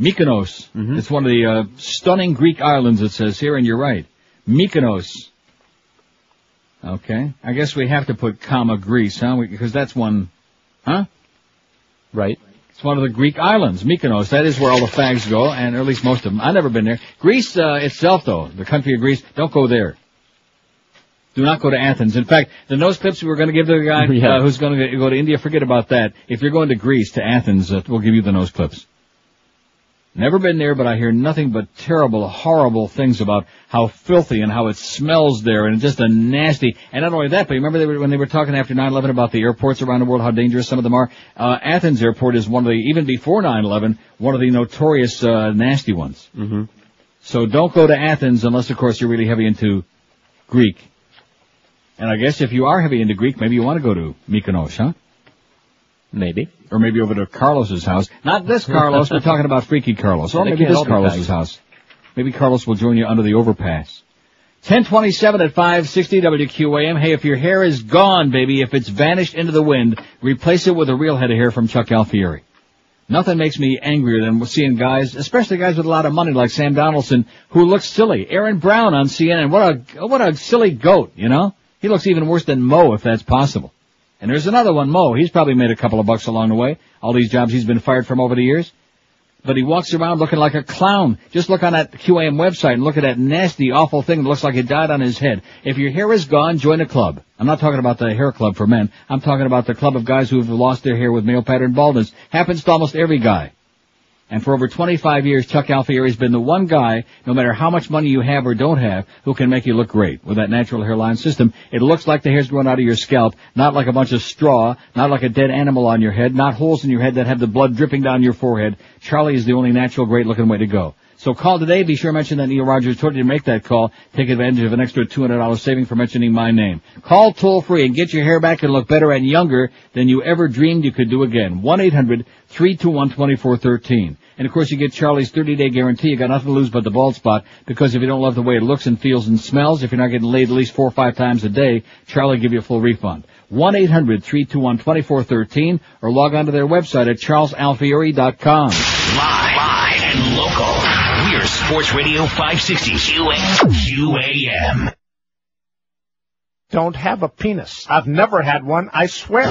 Mykonos. Mm-hmm. It's one of the stunning Greek islands, it says here, and you're right. Mykonos. Okay. I guess we have to put Greece, huh? Because that's one, huh? Right. It's one of the Greek islands, Mykonos. That is where all the fags go, and or at least most of them. I've never been there. Greece itself, though, the country of Greece, don't go there. Do not go to Athens. In fact, the nose clips we were going to give to the guy who's going to go to India, forget about that. If you're going to Greece, to Athens, we'll give you the nose clips. Never been there, but I hear nothing but terrible, horrible things about how filthy and how it smells there, and just a nasty. And not only that, but remember when they were talking after 9/11 about the airports around the world, how dangerous some of them are? Athens airport is one of the, even before 9/11, one of the notorious nasty ones. Mm-hmm. So don't go to Athens unless, of course, you're really heavy into Greek. And I guess if you are heavy into Greek, maybe you want to go to Mykonos, huh? Maybe. Or maybe over to Carlos's house. Not this Carlos, we're talking about Freaky Carlos. Or maybe this Carlos's house. Maybe Carlos will join you under the overpass. 1027 at 560 WQAM. Hey, if your hair is gone, baby, if it's vanished into the wind, replace it with a real head of hair from Chuck Alfieri. Nothing makes me angrier than seeing guys, especially guys with a lot of money like Sam Donaldson, who looks silly. Aaron Brown on CNN, what a silly goat, you know? He looks even worse than Mo, if that's possible. And there's another one, Mo. He's probably made a couple of bucks along the way. All these jobs he's been fired from over the years. But he walks around looking like a clown. Just look on that QAM website and look at that nasty, awful thing that looks like it died on his head. If your hair is gone, join a club. I'm not talking about the hair club for men. I'm talking about the club of guys who have lost their hair with male pattern baldness. Happens to almost every guy. And for over 25 years, Chuck Alfieri's been the one guy, no matter how much money you have or don't have, who can make you look great. With that natural hairline system, it looks like the hair's growing out of your scalp, not like a bunch of straw, not like a dead animal on your head, not holes in your head that have the blood dripping down your forehead. Charlie is the only natural, great-looking way to go. So call today. Be sure to mention that Neil Rogers told you to make that call. Take advantage of an extra $200 saving for mentioning my name. Call toll-free and get your hair back and look better and younger than you ever dreamed you could do again. 1-800-321-2413. And of course you get Charlie's 30-day guarantee. You got nothing to lose but the bald spot, because if you don't love the way it looks and feels and smells, if you're not getting laid at least 4 or 5 times a day, Charlie will give you a full refund. 1-800-321-2413 or log on to their website at charlesalfieri.com. Live and local. We're Sports Radio 560 QAM. Don't have a penis. I've never had one, I swear.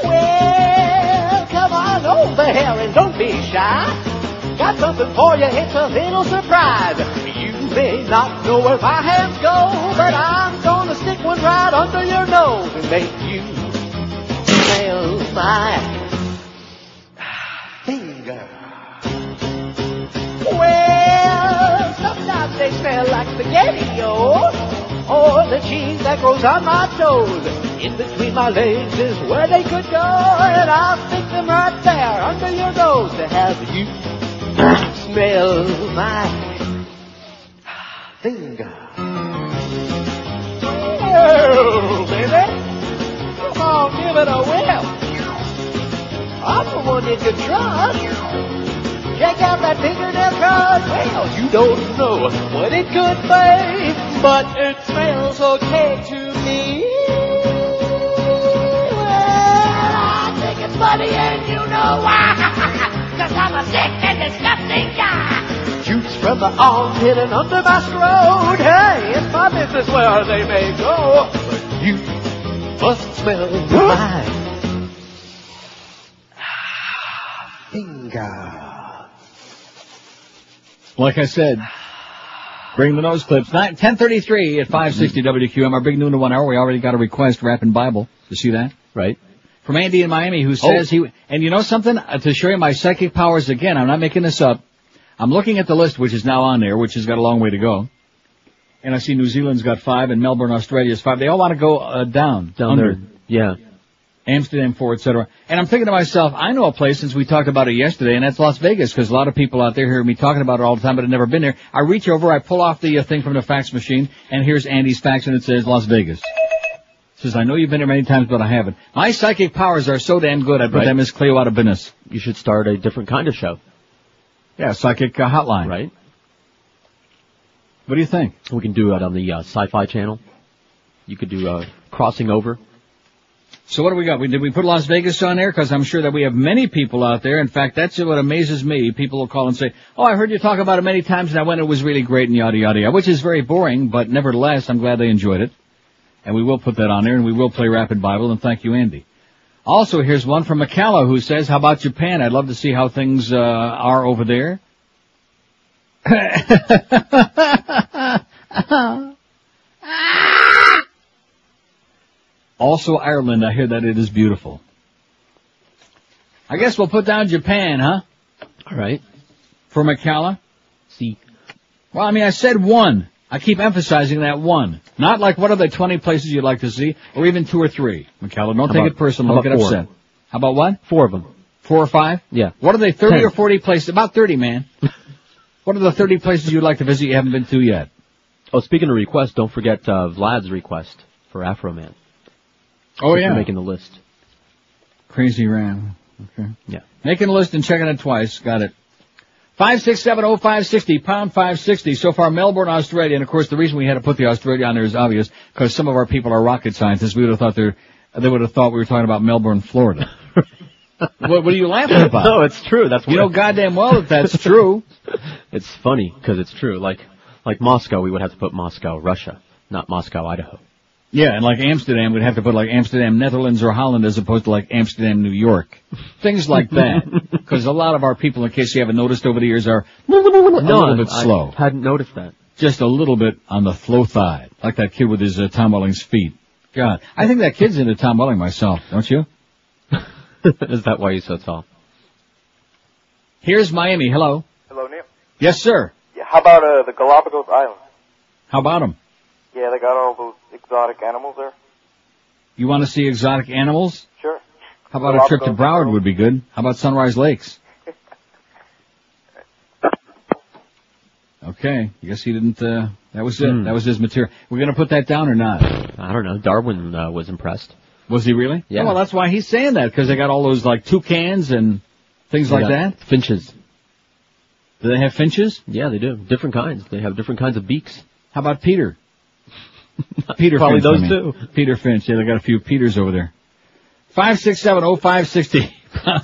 Well, come on over here and don't be shy. Got something for you, it's a little surprise. You may not know where my hands go, but I'm gonna stick one right under your nose and make you smell my finger. Well, sometimes they smell like spaghetti-o, or the cheese that grows on my toes. In between my legs is where they could go, and I'll stick them right there under your nose to have you smell my finger. Oh, baby, come on, give it a whiff. I'm the one you can trust. Check out that fingernail card. Well, you don't know what it could be, but it smells okay to me. Well, I think it's funny and you know why. 'Cause I'm a sick and disgusting guy. Shoots from the armpit and under my scrot. Hey, it's my business where they may go, but you must smell my finger. Like I said, bring the nose clips. 10:33 at 560 WQM. Our big noon to 1 hour. We already got a request, Rapping Bible. You see that? Right. From Andy in Miami, who says and you know something? To show you my psychic powers again, I'm not making this up. I'm looking at the list, which is now on there, which has got a long way to go. And I see New Zealand's got 5 and Melbourne, Australia's 5. They all want to go down under. There. Yeah. Amsterdam 4, etc. And I'm thinking to myself, I know a place, since we talked about it yesterday, and that's Las Vegas, because a lot of people out there hear me talking about it all the time, but have never been there. I reach over, I pull off the thing from the fax machine, and here's Andy's fax, and it says Las Vegas. It says, I know you've been there many times, but I haven't. My psychic powers are so damn good, I put that Miss Cleo out of business. You should start a different kind of show. Yeah, psychic hotline. Right. What do you think? We can do it on the Sci-Fi Channel. You could do Crossing Over. So what do we got? Did we put Las Vegas on there? Because I'm sure that we have many people out there. In fact, that's what amazes me. People will call and say, oh, I heard you talk about it many times, and I went, it was really great, and yada, yada, yada, which is very boring, but nevertheless, I'm glad they enjoyed it. And we will put that on there, and we will play Rapid Bible, and thank you, Andy. Also, here's one from McCalla who says, how about Japan? I'd love to see how things are over there. Also Ireland, I hear that it is beautiful. I guess we'll put down Japan, huh? All right. For McCalla? See. Well, I mean, I said 1. I keep emphasizing that 1. Not like what are the 20 places you'd like to see, or even 2 or 3. McCalla, don't take it personal, don't get upset. How about what? 4 of them. 4 or 5? Yeah. What are they, 30 10. or 40 places? About 30, man. What are the 30 places you'd like to visit you haven't been to yet? Oh, speaking of requests, don't forget Vlad's request for Afro Man. Oh, yeah. You're making the list. Crazy Ram. Okay. Yeah. Making a list and checking it twice. Got it. 5670560, pound 560. So far, Melbourne, Australia. And of course, the reason we had to put the Australia on there is obvious, because some of our people are rocket scientists. They would have thought we were talking about Melbourne, Florida. What are you laughing about? No, it's true. That's what you know goddamn well that's true. It's funny because it's true. Like Moscow, we would have to put Moscow, Russia, not Moscow, Idaho. Yeah, and like Amsterdam, we'd have to put like Amsterdam, Netherlands, or Holland as opposed to like Amsterdam, New York. Things like that. Because a lot of our people, in case you haven't noticed over the years, are a little bit slow. I hadn't noticed that. Just a little bit on the slow side. Like that kid with his Tom Welling's feet. God, I think that kid's into Tom Welling myself, don't you? Is that why he's so tall? Here's Miami. Hello. Hello, Neil. Yes, sir. Yeah, how about the Galapagos Islands? How about them? Yeah, they got all those exotic animals there. You want to see exotic animals? Sure. How about a trip to Broward would be good? How about Sunrise Lakes? Okay, I guess he didn't, that was it. That was his material. We're gonna put that down or not? I don't know. Darwin was impressed. Was he really? Yeah. Oh, well, that's why he's saying that, because they got all those, like, toucans and things like that. Finches. Do they have finches? Yeah, they do. Different kinds. They have different kinds of beaks. How about Peter? Peter Probably Finch, those two. Peter Finch. Yeah, they got a few Peters over there. 5670560.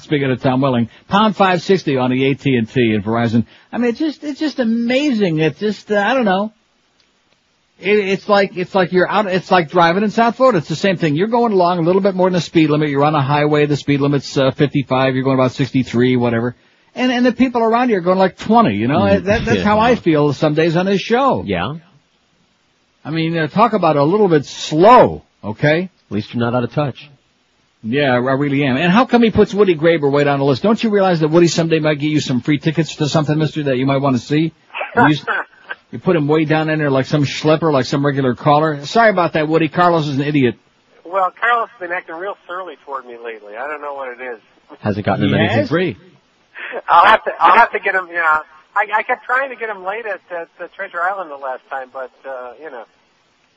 Speaking of Tom Welling, pound 560 on the AT&T and Verizon. I mean, it's just amazing. It's just, I don't know. It's like you're out, it's like driving in South Florida. It's the same thing. You're going along a little bit more than the speed limit. You're on a highway. The speed limit's 55. You're going about 63, whatever. And the people around you are going like 20, you know? That's how I feel some days on this show. Yeah. I mean, talk about a little bit slow, okay? At least you're not out of touch. Yeah, I really am. And how come he puts Woody Graber way down the list? Don't you realize that Woody someday might get you some free tickets to something, mister, that you might want to see? You put him way down in there like some schlepper, like some regular caller. Sorry about that, Woody. Carlos is an idiot. Well, Carlos has been acting real surly toward me lately. I don't know what it is. Hasn't gotten him anything free. I'll have to get him, yeah. I kept trying to get him late at Treasure Island the last time, but, you know,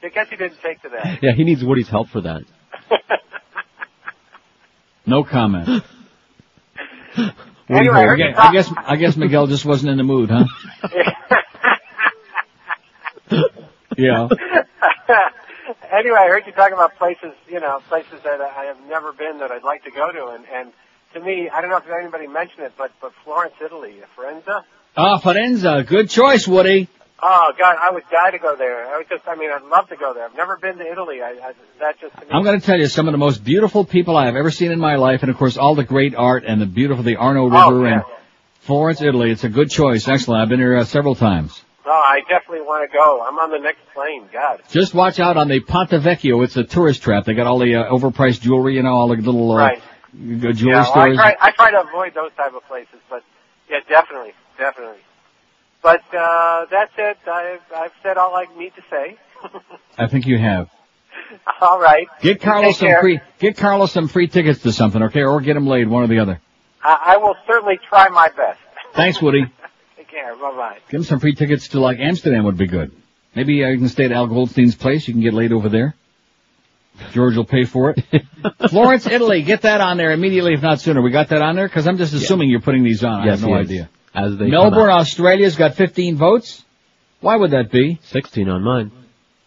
I guess he didn't take to that. Yeah, he needs Woody's help for that. No comment. Anyway, I guess Miguel just wasn't in the mood, huh? Yeah. Anyway, I heard you talking about places that I have never been that I'd like to go to, and to me, I don't know if anybody mentioned it, but Florence, Italy, Firenze. Firenze, good choice, Woody. Oh God, I would die to go there. I'd love to go there. I've never been to Italy. I'm going to tell you some of the most beautiful people I have ever seen in my life, and of course all the great art and the Arno River and Florence, Italy. It's a good choice. Excellent. I've been here several times. Oh, I definitely want to go. I'm on the next plane. God. Just watch out on the Ponte Vecchio. It's a tourist trap. They got all the overpriced jewelry, you know, all the little jewelry stores. I try to avoid those type of places, but yeah, definitely. But that's it. I've said all I need to say. I think you have. All right. Get Carlos some free tickets to something, okay? Or get him laid, one or the other. I will certainly try my best. Thanks, Woody. Take care. Bye-bye. Give him some free tickets to, like, Amsterdam would be good. Maybe you can stay at Al Goldstein's place. You can get laid over there. George will pay for it. Florence, Italy. Get that on there immediately, if not sooner. We got that on there? Because I'm just assuming you're putting these on. Yes, I have no idea. As they Melbourne, Australia's got 15 votes. Why would that be? 16 on mine.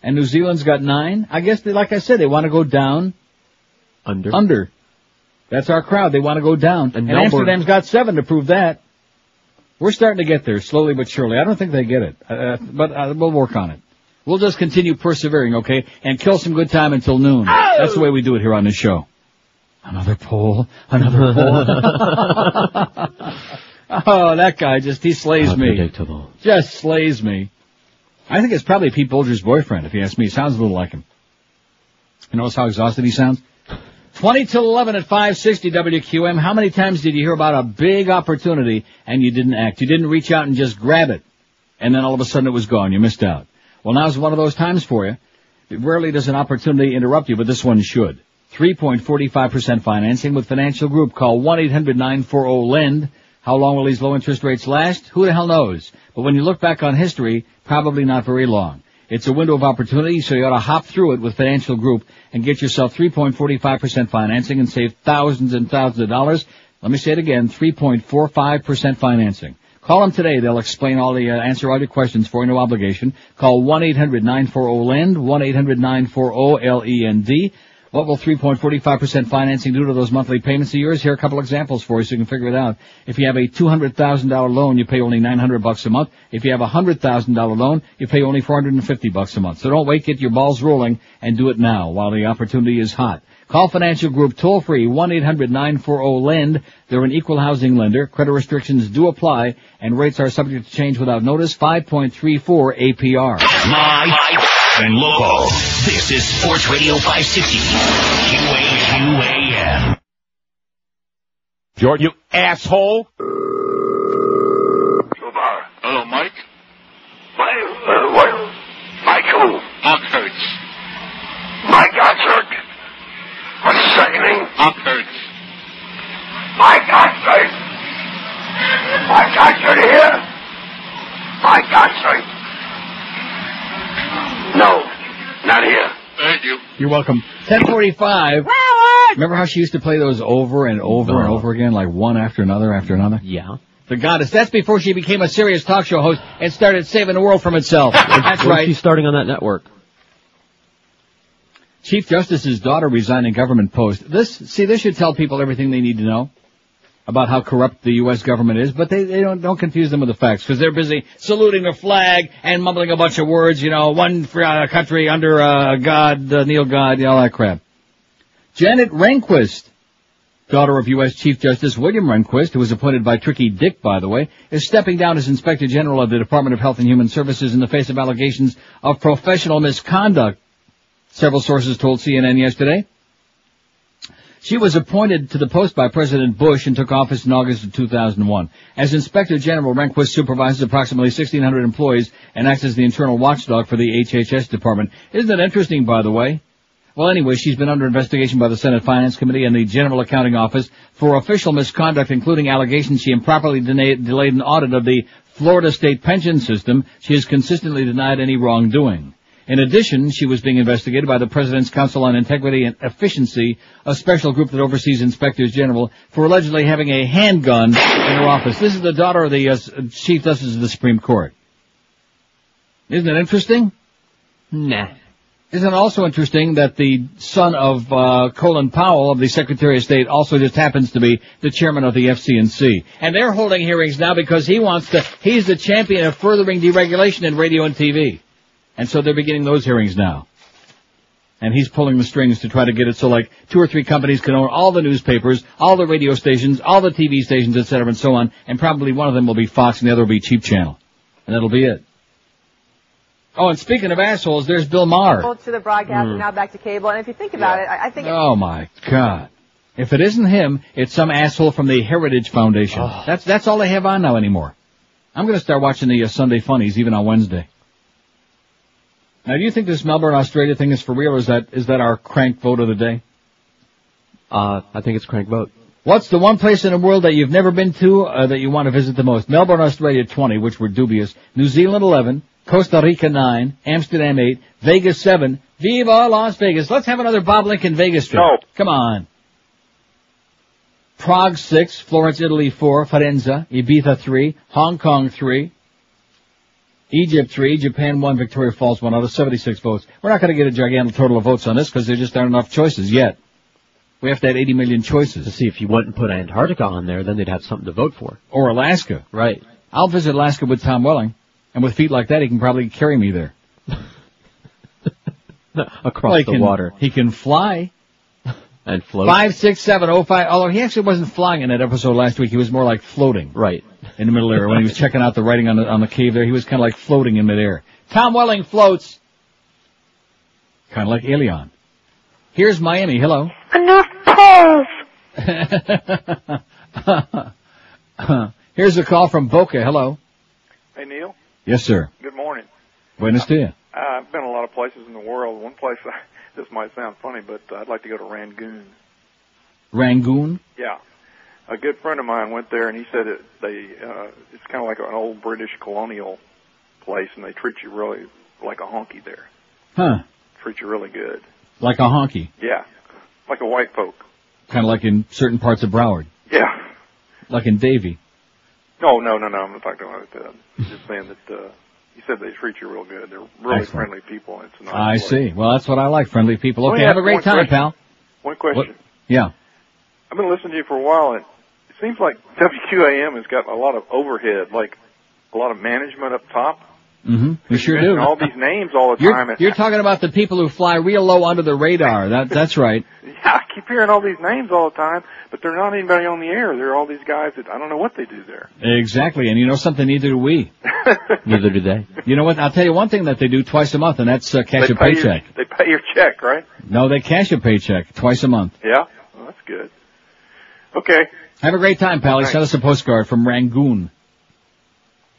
And New Zealand's got 9. I guess, like I said, they want to go down. Under. That's our crowd. They want to go down. And Amsterdam's got 7 to prove that. We're starting to get there, slowly but surely. I don't think they get it. But we'll work on it. We'll just continue persevering, okay? And kill some good time until noon. Oh! That's the way we do it here on this show. Another poll. Oh, that guy he slays me. Unpredictable. Just slays me. I think it's probably Pete Bolger's boyfriend, if you ask me. He sounds a little like him. You notice how exhausted he sounds? 20 till 11 at 560 WQM. How many times did you hear about a big opportunity and you didn't act? You didn't reach out and just grab it. And then all of a sudden it was gone. You missed out. Well, now's one of those times for you. Rarely does an opportunity interrupt you, but this one should. 3.45% financing with Financial Group. Call 1-800-940-LEND. How long will these low interest rates last? Who the hell knows? But when you look back on history, probably not very long. It's a window of opportunity, so you ought to hop through it with Financial Group and get yourself 3.45% financing and save thousands and thousands of dollars. Let me say it again, 3.45% financing. Call them today. They'll explain answer all your questions for no obligation. Call 1-800-940-LEND, 1-800-940-LEND. What will 3.45% financing do to those monthly payments of yours? Here are a couple examples for you so you can figure it out. If you have a $200,000 loan, you pay only $900 a month. If you have a $100,000 loan, you pay only $450 a month. So don't wait, get your balls rolling and do it now while the opportunity is hot. Call Financial Group toll free 1-800-940-LEND. They're an equal housing lender. Credit restrictions do apply and rates are subject to change without notice. 5.34 APR. Live and local. This is Sports Radio 560. QAM. George, you asshole. Hello, Mike. Mike who? Mark Hurts. My God's hurt. What's his second name? Mark Hurts. My God's hurt. My God's hurt here. My God's hurt. No, not here. Thank you. You're welcome. 10:45. Remember how she used to play those over and over and over again, like one after another after another? Yeah. The goddess. That's before she became a serious talk show host and started saving the world from itself. That's right. She's starting on that network. Chief Justice's daughter resigned in government post. This should tell people everything they need to know about how corrupt the U.S. government is, but they don't confuse them with the facts, because they're busy saluting the flag and mumbling a bunch of words, one for country under God, kneel God, all that crap. Janet Rehnquist, daughter of U.S. Chief Justice William Rehnquist, who was appointed by Tricky Dick, by the way, is stepping down as Inspector General of the Department of Health and Human Services in the face of allegations of professional misconduct, several sources told CNN yesterday. She was appointed to the post by President Bush and took office in August of 2001. As Inspector General, Rehnquist supervises approximately 1,600 employees and acts as the internal watchdog for the HHS department. Isn't that interesting, by the way? Well, anyway, she's been under investigation by the Senate Finance Committee and the General Accounting Office for official misconduct, including allegations she improperly delayed an audit of the Florida state pension system. She has consistently denied any wrongdoing. In addition, she was being investigated by the President's Council on Integrity and Efficiency, a special group that oversees inspectors general, for allegedly having a handgun in her office. This is the daughter of the Chief Justice of the Supreme Court. Isn't it interesting? Nah. Isn't it also interesting that the son of Colin Powell of the Secretary of State also just happens to be the chairman of the FCNC? And they're holding hearings now because he's the champion of furthering deregulation in radio and TV. And so they're beginning those hearings now. And he's pulling the strings to try to get it so like 2 or 3 companies can own all the newspapers, all the radio stations, all the TV stations, etc., and so on. And probably one of them will be Fox and the other will be Cheap Channel. And that'll be it. Oh, and speaking of assholes, there's Bill Maher. To the broadcast and now back to cable. And if you think about it, I think... Oh, my God. If it isn't him, it's some asshole from the Heritage Foundation. Oh. That's all they have on now anymore. I'm going to start watching the Sunday Funnies, even on Wednesday. Now, do you think this Melbourne, Australia thing is for real, or is that our crank vote of the day? I think it's crank vote. What's the one place in the world that you've never been to that you want to visit the most? Melbourne, Australia, 20, which were dubious. New Zealand, 11. Costa Rica, 9. Amsterdam, 8. Vegas, 7. Viva Las Vegas. Let's have another Bob Lincoln Vegas trip. No. Come on. Prague, 6. Florence, Italy, 4. Firenze. Ibiza, 3. Hong Kong, 3. Egypt 3, Japan 1, Victoria Falls 1 out of 76 votes. We're not going to get a gigantic total of votes on this because there just aren't enough choices yet. We have to have 80 million choices. To see if you went and put Antarctica on there, then they'd have something to vote for. Or Alaska. Right. I'll visit Alaska with Tom Welling, and with feet like that, he can probably carry me there. Across the water. He can fly. And float. 56705. Although he actually wasn't flying in that episode last week, he was more like floating. Right. In the middle there, when he was checking out the writing on the cave there, he was kind of like floating in midair. Tom Welling floats. Kind of like Alien. Here's Miami. Hello. Enough pause. Here's a call from Boca. Hello. Hey, Neil. Yes, sir. Good morning. Buenos dias. I've been a lot of places in the world. One place, this might sound funny, but I'd like to go to Rangoon. Rangoon? Yeah. A good friend of mine went there, and he said it's kind of like an old British colonial place, and they treat you really like a honky there. Huh. Treat you really good. Like a honky? Yeah. Like a white folk. Kind of like in certain parts of Broward? Yeah. Like in Davie? No, I'm not talking about that. I'm just saying that he said they treat you real good. They're really Excellent. friendly people, and it's a nice I place. see. Well, that's what I like, friendly people. Okay, yeah, have a great time, pal. question. Yeah. I've been listening to you for a while, and it seems like WQAM has got a lot of overhead, like a lot of management up top. Mm-hmm. We sure mention do. all these names all the time. You're talking about the people who fly real low under the radar. That's right. Yeah, I keep hearing all these names all the time, but they're not anybody on the air. They're all these guys that I don't know what they do there. Exactly, and you know something? Neither do we. Neither do they. You know what? I'll tell you one thing that they do twice a month, and that's cash a paycheck. They pay your check, right? No, they cash a paycheck twice a month. Yeah? Well, that's good. Okay. Have a great time, pal. He sent us a postcard from Rangoon.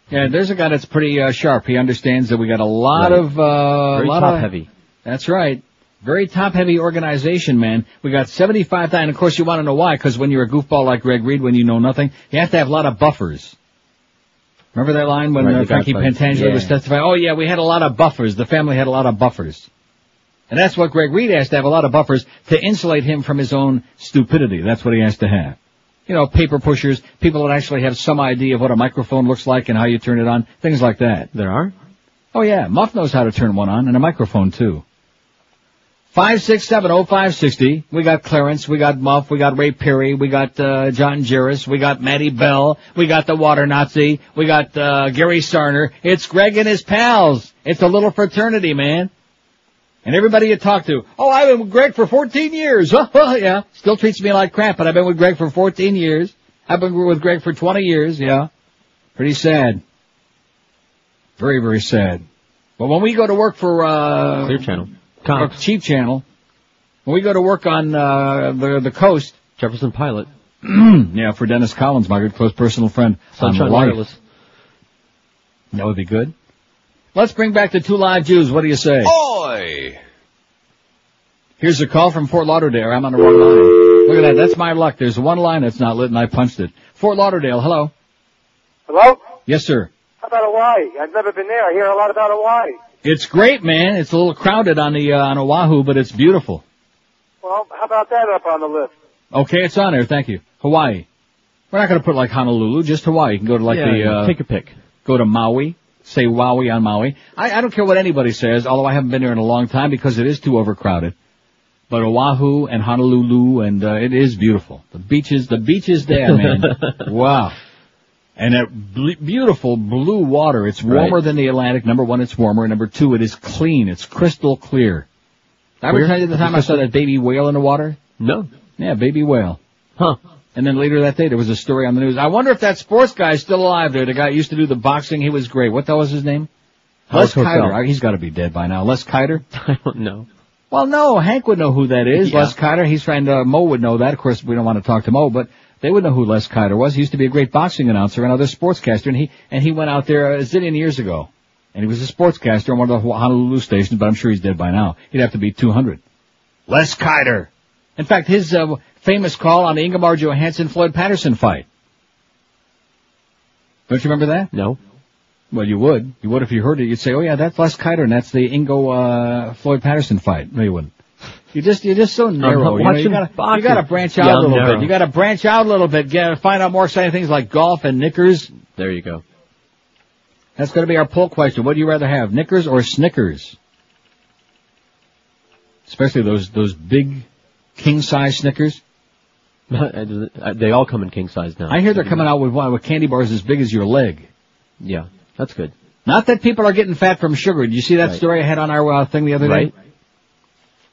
Yeah, there's a guy that's pretty sharp. He understands that we got a lot of very top heavy. That's right. Very top heavy organization, man. We got 75,000. Of course, you want to know why? Because when you're a goofball like Greg Reed, when you know nothing, you have to have a lot of buffers. Remember that line when Frankie Pantangelo was testifying? Oh yeah, we had a lot of buffers. The family had a lot of buffers. And that's what Greg Reed has to have, a lot of buffers to insulate him from his own stupidity. That's what he has to have. You know, paper pushers, people that actually have some idea of what a microphone looks like and how you turn it on, things like that. There are? Oh yeah, Muff knows how to turn one on, and a microphone too. 5670560. We got Clarence, we got Muff, we got Ray Perry, we got John Jarris, we got Matty Bell, we got the Water Nazi, we got Gary Sarner. It's Greg and his pals. It's a little fraternity, man. And everybody you talk to, oh, I've been with Greg for 14 years. Yeah, still treats me like crap, but I've been with Greg for 14 years. I've been with Greg for 20 years, yeah. Pretty sad. Very, very sad. But when we go to work for Clear Channel, Cheap Channel, when we go to work on the coast, Jefferson Pilot, yeah, for Dennis Collins, my good close personal friend, Sunshine Wireless, that would be good. Let's bring back the two live Jews. What do you say? Oi! Here's a call from Fort Lauderdale. I'm on the wrong line. Look at that. That's my luck. There's one line that's not lit, and I punched it. Fort Lauderdale. Hello. Hello? Yes, sir. How about Hawaii? I've never been there. I hear a lot about Hawaii. It's great, man. It's a little crowded on the on Oahu, but it's beautiful. Well, how about that up on the list? Okay, it's on there. Thank you. Hawaii. We're not going to put like Honolulu, just Hawaii. You can go to take a pick. Go to Maui. Say Wowie on Maui. I don't care what anybody says, although I haven't been there in a long time because it is too overcrowded. But Oahu and Honolulu, and it is beautiful. The beaches there, man. Wow. And that beautiful blue water. It's warmer than the Atlantic. Number one, it's warmer. Number two, it is clean. It's crystal clear. Did I ever tell you the time I saw that baby whale in the water? No. Yeah, baby whale. Huh. And then later that day, there was a story on the news. I wonder if that sports guy is still alive there. The guy who used to do the boxing. He was great. What the hell was his name? Les Kiter. He's got to be dead by now. Les Kiter? I don't know. Well, no. Hank would know who that is. Yeah. Les Kiter. His friend Mo would know that. Of course, we don't want to talk to Mo, but they would know who Les Kiter was. He used to be a great boxing announcer and other sportscaster, and he went out there a zillion years ago. And he was a sportscaster on one of the Honolulu stations, but I'm sure he's dead by now. He'd have to be 200. Les Kiter. In fact, his famous call on the Ingemar Johansson-Floyd Patterson fight. Don't you remember that? No. Well, you would. You would if you heard it. You'd say, oh yeah, that's Les Kiter, and that's the Floyd Patterson fight. No, you wouldn't. You're just so narrow. You gotta branch out a little bit. You gotta branch out a little bit. Find out more exciting things like golf and knickers. There you go. That's gonna be our poll question. What do you rather have, knickers or Snickers? Especially those big king-size Snickers. They all come in king size now. I hear they're coming out with candy bars as big as your leg. Yeah, that's good. Not that people are getting fat from sugar. Did you see that story I had on our thing the other day?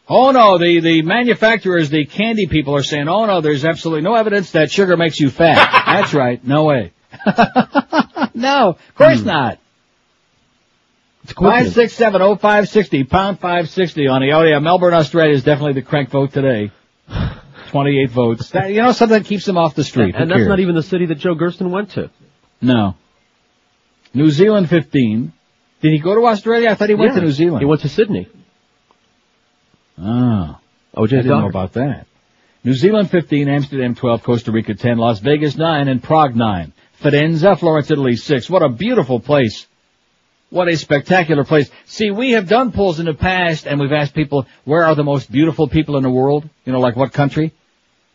Oh no, the manufacturers, the candy people are saying, oh no, there's absolutely no evidence that sugar makes you fat. That's right. No way. No, of course not. 5670560, pound 560 on the audio. Melbourne, Australia is definitely the crank vote today. 28 votes. Something that keeps them off the street. And that's not even the city that Joe Gersten went to. No. New Zealand 15. Did he go to Australia? I thought he went to New Zealand. He went to Sydney. Oh. I didn't know about that. New Zealand 15, Amsterdam 12, Costa Rica 10, Las Vegas 9, and Prague 9. Firenze, Florence, Italy 6. What a beautiful place. What a spectacular place. See, we have done polls in the past, and we've asked people, where are the most beautiful people in the world? Like what country?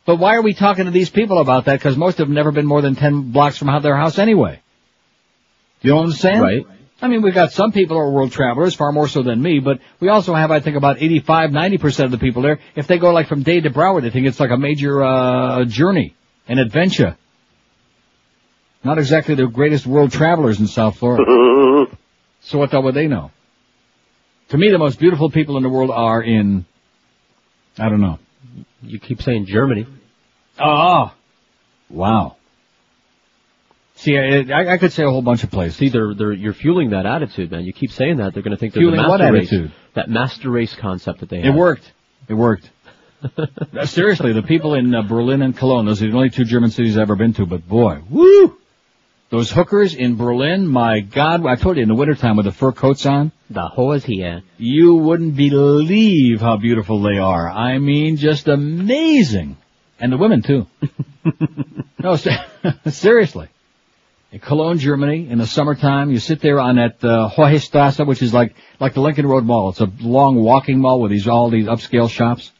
But why are we talking to these people about that? Because most of them never been more than 10 blocks from their house anyway. You know what I'm saying? Right. I mean, we've got some people who are world travelers, far more so than me, but we also have, I think, about 85-90% of the people there. If they go like from Dade to Broward, they think it's like a major journey, an adventure. Not exactly the greatest world travelers in South Florida. So what the hell would they know? To me, the most beautiful people in the world are in, I don't know. You keep saying Germany. Oh, wow. See, I could say a whole bunch of places. See, you're fueling that attitude, man. You keep saying that, they're going to think there's Fueling a what master race. attitude? That master race concept that they have. It worked. It worked. Seriously, the people in Berlin and Cologne, those are the only two German cities I've ever been to, but boy, woo! Those hookers in Berlin, my God, I told you in the wintertime with the fur coats on. The whores here. You wouldn't believe how beautiful they are. I mean, just amazing. And the women, too. No, seriously. In Cologne, Germany, in the summertime, you sit there on that Hohe Strasse, which is like the Lincoln Road Mall. It's a long walking mall with all these upscale shops.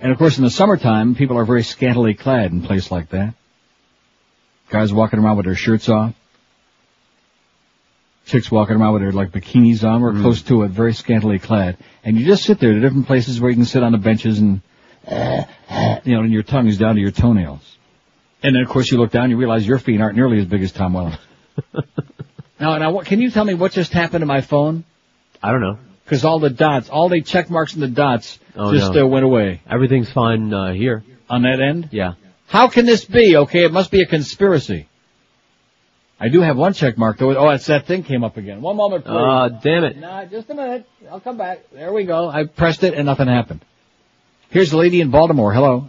And, of course, in the summertime, people are very scantily clad in a place like that. Guys walking around with their shirts off. Chicks walking around with their, bikinis on. We're close to it, very scantily clad. And you just sit there at different places where you can sit on the benches and, and your tongue is down to your toenails. And then, of course, you look down and you realize your feet aren't nearly as big as Tom Welling's. Now, can you tell me what just happened to my phone? I don't know. Because all the check marks and the dots went away. Everything's fine here. On that end? Yeah. How can this be? Okay, it must be a conspiracy. I do have one check mark, though. Oh, it's that thing came up again. One moment, please. Damn it. Nah, just a minute. I'll come back. There we go. I pressed it and nothing happened. Here's a lady in Baltimore. Hello.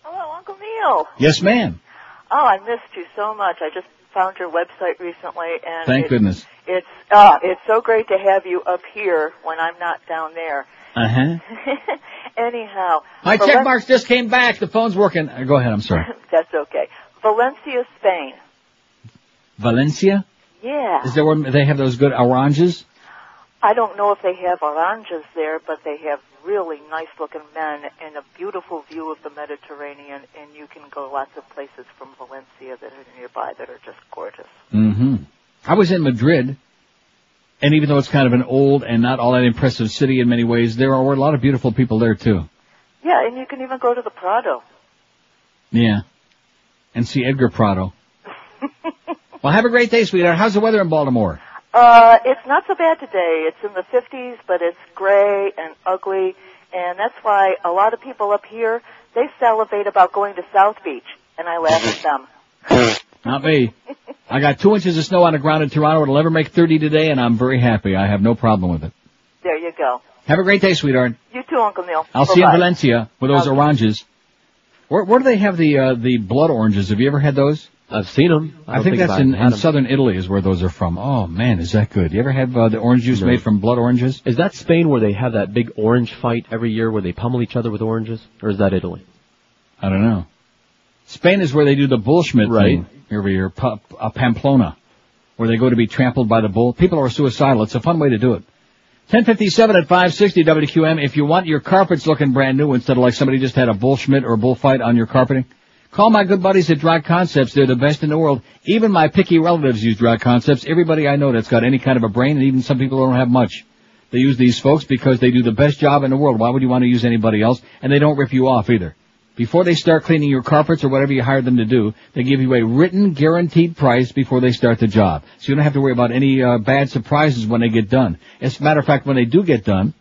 Hello, Uncle Neil. Yes, ma'am. Oh, I missed you so much. I just found your website recently, and thank goodness. It's so great to have you up here when I'm not down there. Anyhow, my check marks just came back. The phone's working. Go ahead. I'm sorry. That's okay. Valencia, Spain. Valencia? Yeah. Is there where they have those good oranges? I don't know if they have oranges there, but they have really nice-looking men and a beautiful view of the Mediterranean, and you can go lots of places from Valencia that are nearby that are just gorgeous. Mm-hmm. I was in Madrid, and even though it's kind of an old and not all that impressive city in many ways, there are a lot of beautiful people there, too. Yeah, and you can even go to the Prado. Yeah, and see Edgar Prado. Well, have a great day, sweetheart. How's the weather in Baltimore? It's not so bad today. It's in the 50s, but it's gray and ugly, and that's why a lot of people up here, they salivate about going to South Beach, and I laugh at them. Not me. I got 2 inches of snow on the ground in Toronto. It'll never make 30 today, and I'm very happy. I have no problem with it. There you go. Have a great day, sweetheart. You too, Uncle Neil. I'll see you in Valencia with those oranges. Where do they have the blood oranges? Have you ever had those? I've seen them. I think that's in southern Italy is where those are from. Oh, man, is that good. You ever have the orange juice made from blood oranges? Is that Spain where they have that big orange fight every year where they pummel each other with oranges? Or is that Italy? I don't know. Spain is where they do the bullschmidt thing every year, Pamplona, where they go to be trampled by the bull. People are suicidal. It's a fun way to do it. 10:57 at 560 WQM. If you want your carpets looking brand new instead of like somebody just had a bullschmidt or a bullfight on your carpeting, call my good buddies at Dry Concepts. They're the best in the world. Even my picky relatives use Dry Concepts. Everybody I know that's got any kind of a brain, and even some people who don't have much. They use these folks because they do the best job in the world. Why would you want to use anybody else? And they don't rip you off either. Before they start cleaning your carpets or whatever you hired them to do, they give you a written, guaranteed price before they start the job. So you don't have to worry about any bad surprises when they get done. As a matter of fact, when they do get done,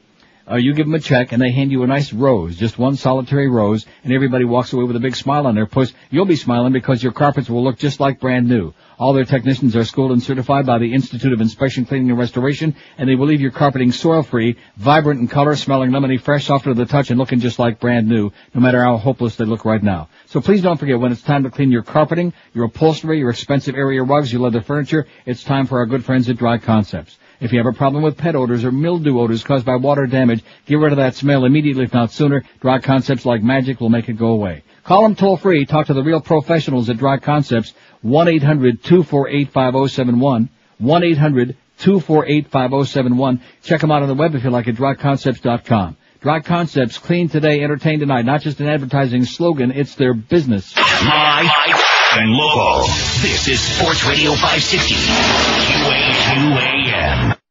you give them a check and they hand you a nice rose, just one solitary rose, and everybody walks away with a big smile on their face. You'll be smiling because your carpets will look just like brand new. All their technicians are schooled and certified by the Institute of Inspection, Cleaning, and Restoration, and they will leave your carpeting soil-free, vibrant in color, smelling lemony fresh, soft to the touch, and looking just like brand new, no matter how hopeless they look right now. So please don't forget, when it's time to clean your carpeting, your upholstery, your expensive area rugs, your leather furniture, it's time for our good friends at Dry Concepts. If you have a problem with pet odors or mildew odors caused by water damage, get rid of that smell immediately, if not sooner. Dry Concepts like magic will make it go away. Call them toll free. Talk to the real professionals at Dry Concepts. 1-800-248-5071. 1-800-248-5071. Check them out on the web if you like at dryconcepts.com. Dry Concepts, clean today, entertain tonight. Not just an advertising slogan, it's their business. My and local. This is Sports Radio 560. QAM.